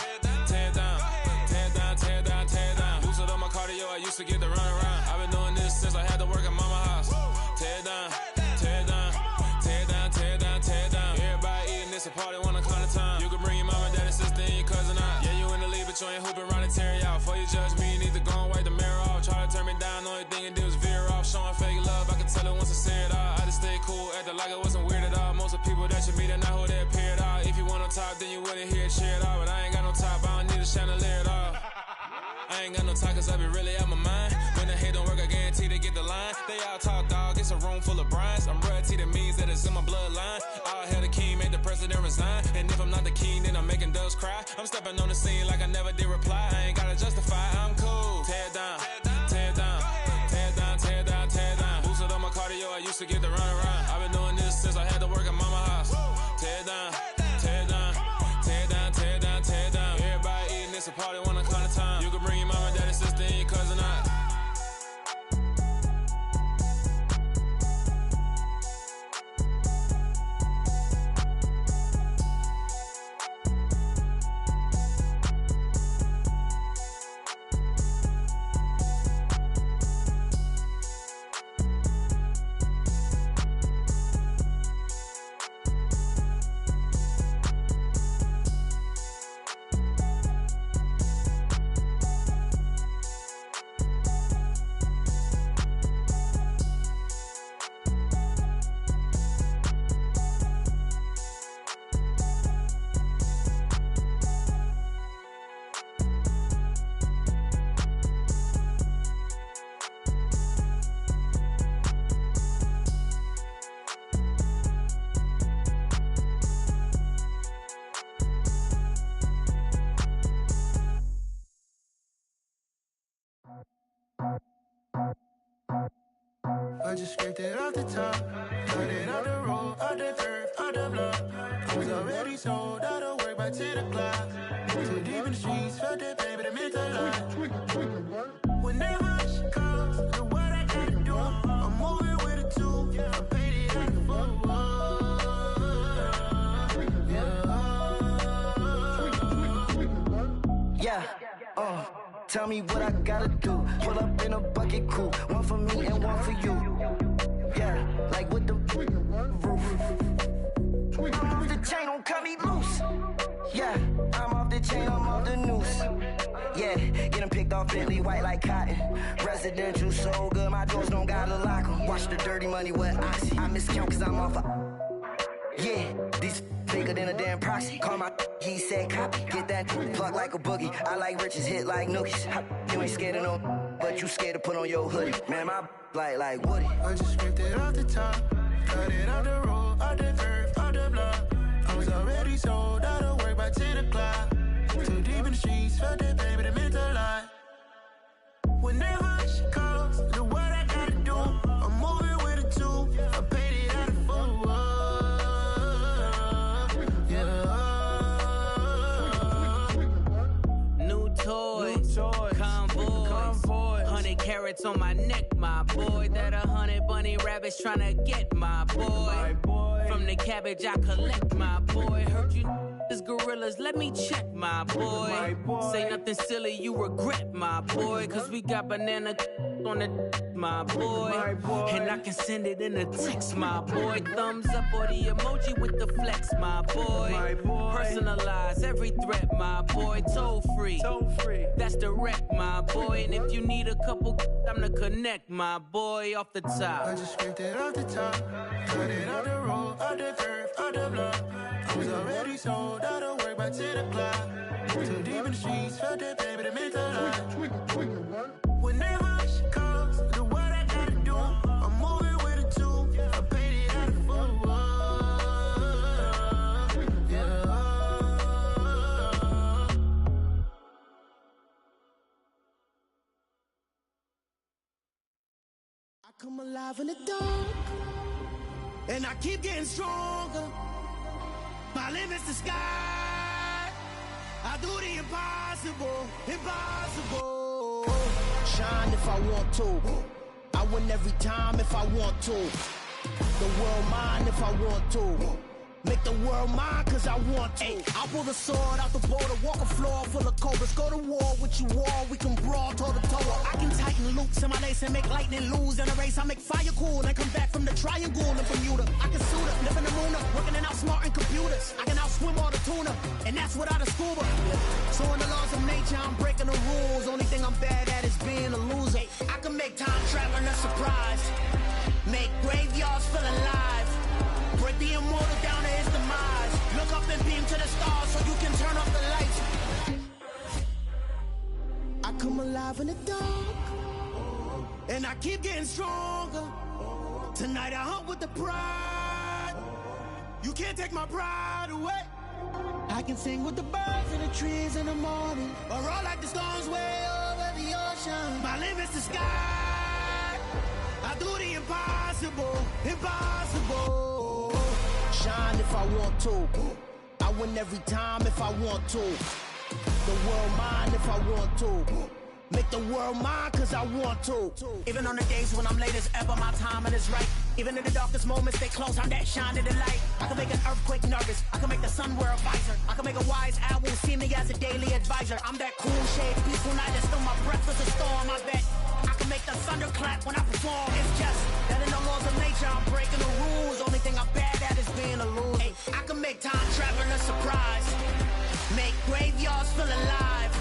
tear down, tear down, tear down, tear down. Boosted up my cardio, I used to get to run around. I've been doing this since I had to work at mama house. Tear down, tear down, tear down, tear down, tear down. Everybody eating, it's a party, wanna come to time. You can bring your mama, daddy, sister, and your cousin out. Yeah, you in the league, but you ain't hooping around and tear you out. Before you judge me, you need to go and wipe the mirror off. Try to turn me down, only thing you do is veer off. Showing fake love, I can tell it once I see it all. I just stay cool, acting like it wasn't weird at all. Most of the people that you meet are not who they appear at all. If you want on top, then you wouldn't hear it cheer at all. But I ain't got no top, I don't need a chandelier at all. I ain't got no time, cause I be really out my mind. When the hate don't work, I guarantee they get the line. They all talk, dog, it's a room full of brines. I'm royalty, that means that it's in my bloodline. All hell the king, made the president resign. And if I'm not the king, then I'm making doves cry. I'm stepping on the scene like I never did reply. I ain't gotta justify, I'm cool. Tear down, tear down, tear down, tear down, tear down. Boosted up my cardio, I used to get to run around. I've been doing this since I had to work at mama house. Tear down, tear down, tear down, tear down, tear down. Everybody eating, it's a party, wanna come to time. You can bring your mama, daddy, sister, and your cousin out. I just scraped it off the top, cut it off the road, off the turf, off the block. I was already sold out of work by 10 o'clock. Too deep in the streets, felt that pain, but it meant a lot. When that rush comes, do what I gotta do. I'm moving with a two, I'm painted like a fool. Yeah, tell me what I gotta do. Pull up in a bucket crew, one for me and one for you. Yeah, like with the roof. I'm off the chain, don't cut me loose. Yeah, I'm off the chain, I'm off the noose. Yeah, getting picked off Bentley, white like cotton. Residential so good, my doors don't gotta lock 'em. Watch the dirty money with oxy. I miscount cause I'm off yeah, these bigger than a damn proxy. Call my he said copy. Get that plug like a boogie. I like riches, hit like nookies. You ain't scared of no, but you scared to put on your hoodie. Man, my like Woody. I just scraped it off the top, cut it off the road, off the turf, off the block. I was already sold out of work by 10 o'clock. Too deep in the streets, felt that pain, but it meant a lot. carrots on my neck, my boy. That 100 bunny rabbits tryna get, my boy. From the cabbage I collect, my boy. Heard you is gorillas, let me check, my boy. Say nothing silly, you regret, my boy. Cause we got banana on the my boy. And I can send it in a text, my boy. Thumbs up or the emoji with the flex, my boy. Personalize every threat, my boy. Toll free, that's direct, my boy. And if you need a couple, I'm the connect, my boy. Off the top, I just scraped it off the top, cut it off the road, off the curve, off the block. I was already sold, I don't work by 10 o'clock. Too deep in the streets, felt that baby, the mental lie. Whenever she calls, do what I gotta do. I'm moving with a two, I paid it out of full. Yeah. I come alive in the dark, and I keep getting stronger. My limit's the sky. I do the impossible, impossible. Shine if I want to. I win every time if I want to. The world mine if I want to. Make the world mine cause I want to. I'll pull the sword out the border, walk a floor full of cobras. Go to war with you all, we can brawl toe to toe. I can tighten loops in my lace and make lightning lose in a race. I make fire cool and come back from the triangle in Bermuda. I can suit up, live in the moon up, working and outsmarting computers. I can outswim all the tuna, and that's without a scuba. So in the laws of nature, I'm breaking the rules. Only thing I'm bad at is being a loser. I can make time traveling a surprise, make graveyards feel alive. Break the immortal down to his demise. Look up and beam to the stars so you can turn off the lights. I come alive in the dark, and I keep getting stronger. Tonight I hunt with the pride. You can't take my pride away. I can sing with the birds and the trees in the morning, or roll like the storms way over the ocean. My limit's the sky. I do the impossible, impossible. Shine if I want to. I win every time if I want to. The world mine if I want to. Make the world mine cause I want to. Even on the days when I'm late as ever, my timing is right. Even in the darkest moments, stay close, I'm that shining the light. I can make an earthquake nervous, I can make the sun wear a visor. I can make a wise owl see me as a daily advisor. I'm that cool shade, peaceful night, and still my breath is a storm, I bet. I can make the thunder clap when I perform. It's just that in the laws of nature, I'm breaking the rules. Only thing I'm bad at is being a loser. Hey, I can make time traveling a surprise, make graveyards feel alive.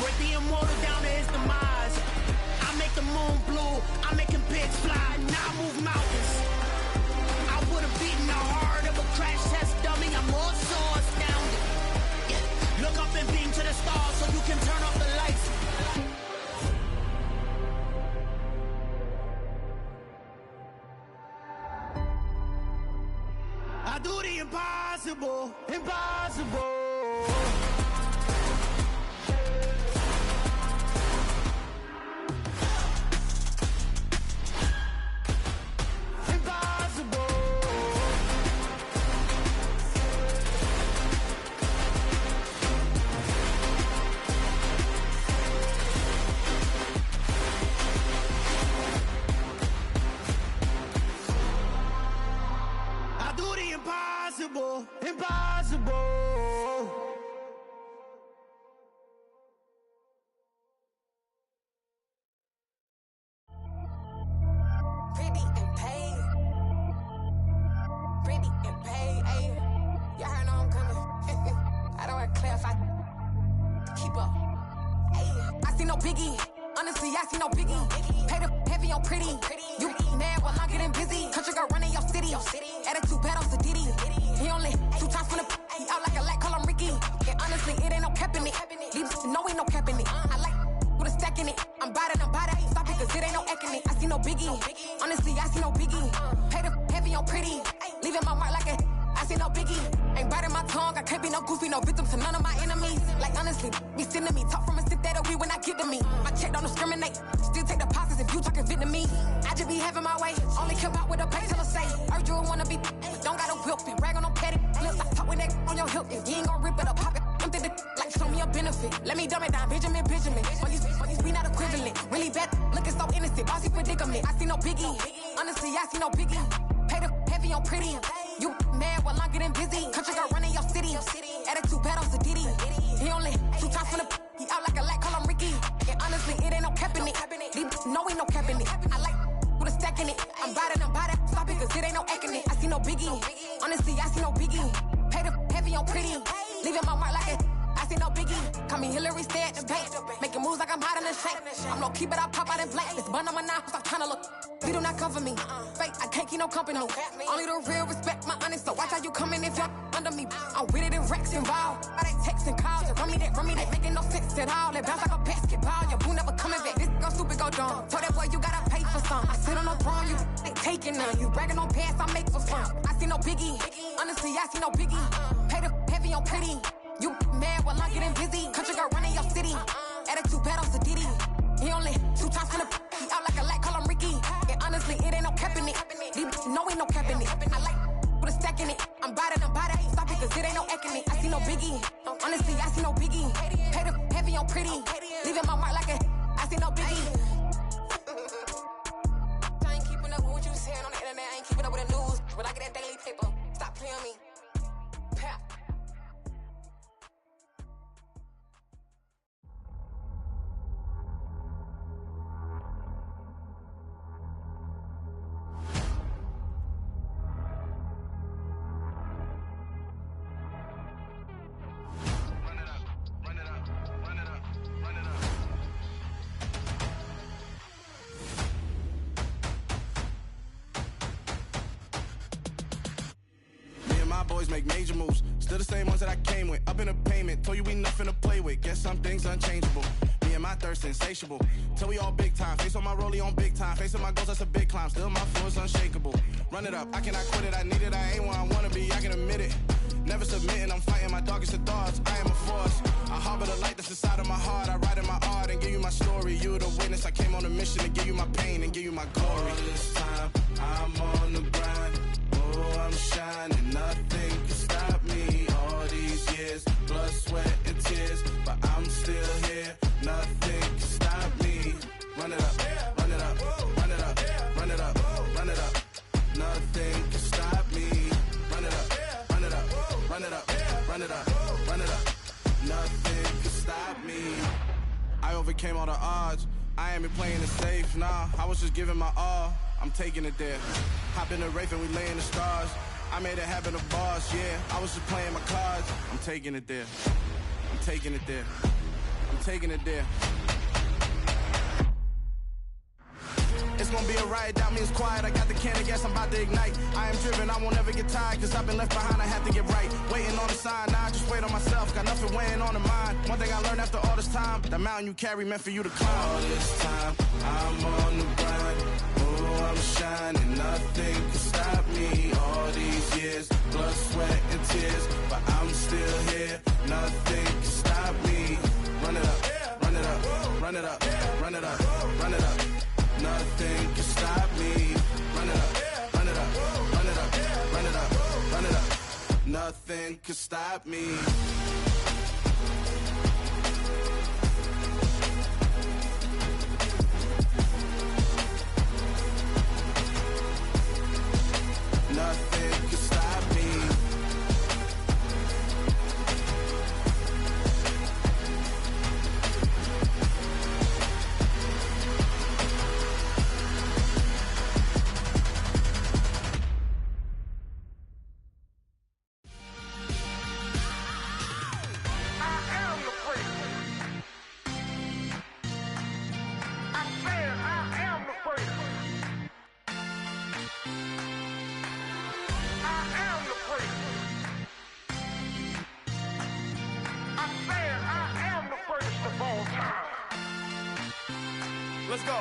Break the immortal down to his demise. I make the moon blue, I'm making pigs fly. Now I move mountains. I would've beaten the heart of a crash test dummy. I'm more so astounded. Yeah. Look up and beam to the stars so you can turn off the lights. I do the impossible, impossible. Impossible, impossible. Pretty and paid. Pretty and paid, ayy. Y'all heard I'm coming. I don't want to clarify. Keep up. Ayy. I see no biggie. Honestly, I see no biggie. Pay the heavy on pretty. You mad while I'm getting busy. Country girl running your city. Attitude bad on Diddy. He only 2 times from the he out like a light, call him Ricky. And honestly, it ain't no cap in it. Leave no ain't no cap in it. I like with a stack in it. I'm bad at stop it, cause it ain't no acting it. I see no biggie. Honestly, I see no biggie. Pay the heavy on pretty. Leaving my mark like a I see no biggie. Ain't biting my tongue, I can't be no goofy, no victim to none of my enemies. Like honestly, be sending me talk from a stick that'll be when I get to me. My check don't discriminate, still take deposits if you talking Vietnamese. I just be having my way, only come out with a pay till I say. Heard you wanna be, don't gotta whip it, brag on no petty. Look, I talk with that on your hip, if you ain't gon' rip it up, pop it. Empty the like show me a benefit. Let me dumb it down, Benjamin. When these we not equivalent. Really bad, looking so innocent. Bossy predicament. I see no biggie. Honestly, I see no biggie. Pay the heavy on pretty. You mad while I'm getting busy. Country girl running your city. Attitude bad on Diddy. He only 2 times from the he out like a light, call him Ricky. And honestly, it ain't no cap in it. No, ain't no cap in it. I like with a stack in it. I'm bad, stop it, cause it ain't no acting it. I see no biggie. Honestly, I see no biggie. Pay the heavy on pretty. Leaving my mark like it. I see no biggie. Call me Hillary, stay at the bank. Making moves like I'm hot in the shank. I'm low key, but I pop out in blank. This bun on my knife, stop trying to look. We do not come for me. Fake, I can't keep no company. Only the real respect my honest. So watch how you coming if you're under me. I'm with it in Rex involved. All they texts and calls. Run me that, making no sense at all. They bounce like a basketball. Your boo never coming back. This go stupid, go dumb. Told that boy you gotta pay for some. I sit on the throne, you they taking none. You bragging on past, I make for fun. I see no biggie. Honestly, I see no biggie. Pay the heavy on pretty. You mad while I'm getting busy. Country girl running your city. Attitude bad on Diddy. He only 2 times from the he out like a light, call him Ricky. And honestly, it ain't no cap in it. No, ain't no cap in it. I like with a stack in it. I'm bad, stop it, cause it ain't no acting it. I see no biggie. Honestly, I see no biggie. Pay the heavy on pretty. Leaving my mark like a I see no biggie. I ain't keeping up with what you saying on the internet. I ain't keeping up with the news. But I get that daily paper. Stop playing me. Pap. Boys make major moves, still the same ones that I came with. Up in the payment, told you we nothing to play with. Guess some things unchangeable. Me and my thirst insatiable. Till we all big time. Face on my rollie on big time. Facing my goals, that's a big climb. Still my flow is unshakable. Run it up, I cannot quit it. I need it, I ain't where I wanna be. I can admit it. Never submitting, I'm fighting my darkest of thoughts. I am a force. I harbor the light that's inside of my heart. I write in my art and give you my story. You the witness. I came on a mission to give you my pain and give you my glory. All this time, I'm on the grind. Oh, I'm shining. Nothing can stop me. All these years, blood, sweat, and tears, but I'm still here. Nothing can stop me. Run it up, run it up, run it up, run it up, run it up. Nothing can stop me. Run it up, run it up, run it up, run it up, run it up. Nothing can stop me. I overcame all the odds. I ain't been playing it safe, nah. I was just giving my all. I'm taking it there. Hop in the Wraith and we lay in the stars. I made it happen to boss, yeah. I was just playing my cards. I'm taking it there. I'm taking it there. I'm taking it there. It's gonna be a riot, doubt me it's quiet. I got the can of gas, I'm about to ignite. I am driven, I won't ever get tired, cause I've been left behind, I have to get right. Waiting on the sign, now I just wait on myself. Got nothing weighing on the mind. One thing I learned after all this time, the mountain you carry meant for you to climb. All this time, I'm on the grind. Oh, I'm shining, nothing can stop me. All these years, blood, sweat, and tears, but I'm still here. Nothing can stop me. Run it up, run it up, run it up, run it up, run it up. Nothing can stop me. Run it up, run it up, run it up, run it up, run it up. Nothing can stop me. Nothing can stop me. Let's go.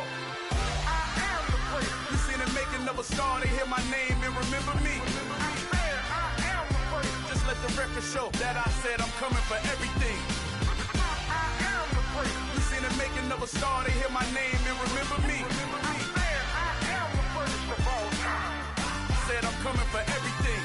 I am the prince. You seen the making of a star, they hear my name and remember me. I am the prince. Just let the record show that I said I'm coming for everything. I am the prince. You seen the making of a star, they hear my name and remember me. I am the first of all time. Said I'm coming for everything.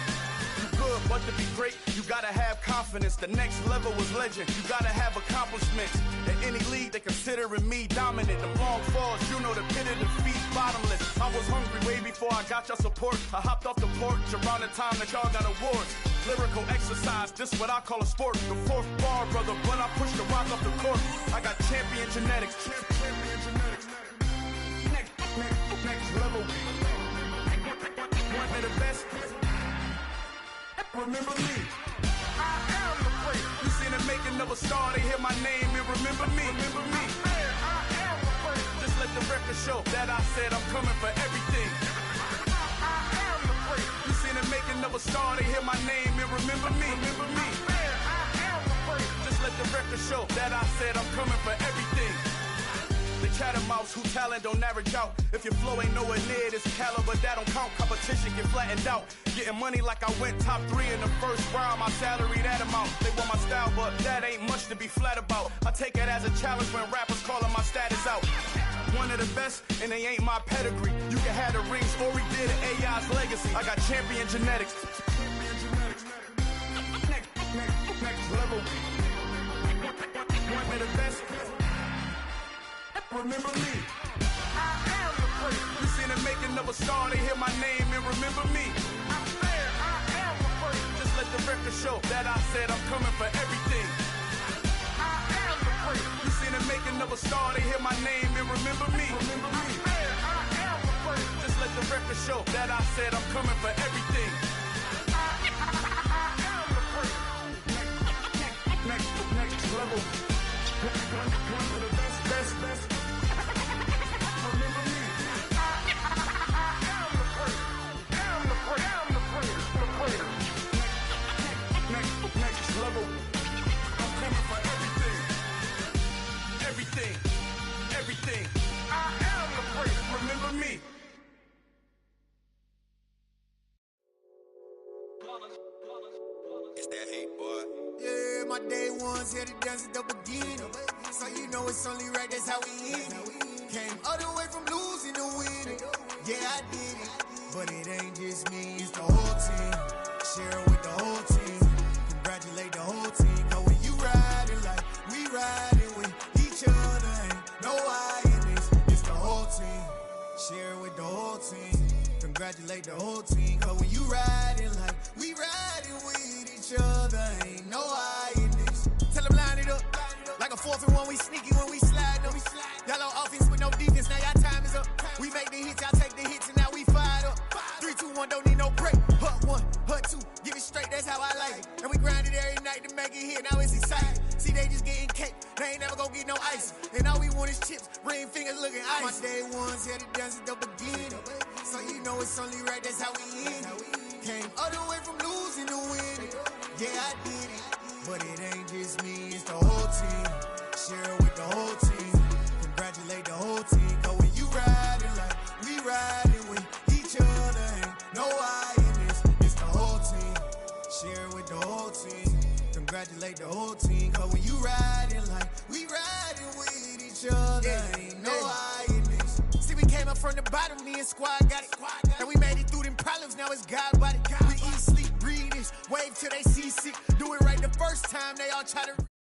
You good, but to be great, you gotta have confidence. The next level was legend. You gotta have accomplishments. In any league, they considering me dominant. The long falls, you know the pit of defeat, bottomless. I was hungry way before I got your support. I hopped off the porch around the time that y'all got awards. Lyrical exercise, this what I call a sport. The fourth bar, brother, when I push the rock off the court. I got champion genetics. Champion genetics. Next level. One of the best. Remember me. I am the place. You seen the making of a star, they hear my name and remember me. Remember me. I am the place. Just let the record show that I said I'm coming for everything. I am the place. You seen the making of a star, they hear my name and remember me. Remember me. I am the place. Just let the record show that I said I'm coming for everything. The catamounts who talent don't average out. If your flow ain't nowhere near this caliber, that don't count. Competition get flattened out. Getting money like I went top 3 in the first round. My salary that amount. They want my style, but that ain't much to be flat about. I take it as a challenge when rappers calling my status out. One of the best, and they ain't my pedigree. You can have the rings, or we did it, AI's legacy. I got champion genetics. Next level. One of the best. Remember me. I am the place. You seen the making of a star, they hear my name and remember me. I am the place. Just let the record show that I said I'm coming for everything. I am the place. You seen the making of a star, they hear my name and remember me. Remember me. I am the place. Just let the record show that I said I'm coming for everything. I am the place. Next level. One of the best. Everything. I am the place. Remember me. It's that hate, boy. Yeah, my day ones here to dance at the beginning. So you know it's only right, that's how we end it. Came all the way from losing to winning. Yeah, I did it. But it ain't just me, it's the whole team. Share with the whole team. Congratulate the whole team. Cause when you riding like we riding with each other, ain't no I in this. It's the whole team. Share with the whole team. Congratulate the whole team. Cause when you riding like we riding with each other, ain't no I in this. Tell them line it up. Like a 4th and 1, we sneaky when we slide them. Y'all on offense with no defense, now y'all time is up. We make the hits, y'all take the hits, and now we fired up. 3, 2, 1, don't need no break. Hut 1, hut 2, give it straight, that's how I like it. And we grind it every night to make it hit, now it's exciting. See, they just getting cake, they ain't never gonna get no ice. And all we want is chips, ring fingers looking ice. My day ones here to dance at the beginning. So you know it's only right, that's how we end it. Came all the way from losing to winning. Yeah, I did it. But it ain't just me, it's the whole team. Share with the whole team. Congratulate the whole team. Cause when you riding like we riding with each other, ain't no I in this. It's the whole team. Share with the whole team. Congratulate the whole team. Cause when you riding like we riding with each other, ain't no I in this. See, we came up from the bottom, me and squad got it. And we made it through them problems, now it's God body. We eat, sleep, breathe this. Wave till they see sick. Do it right the first time, they all try to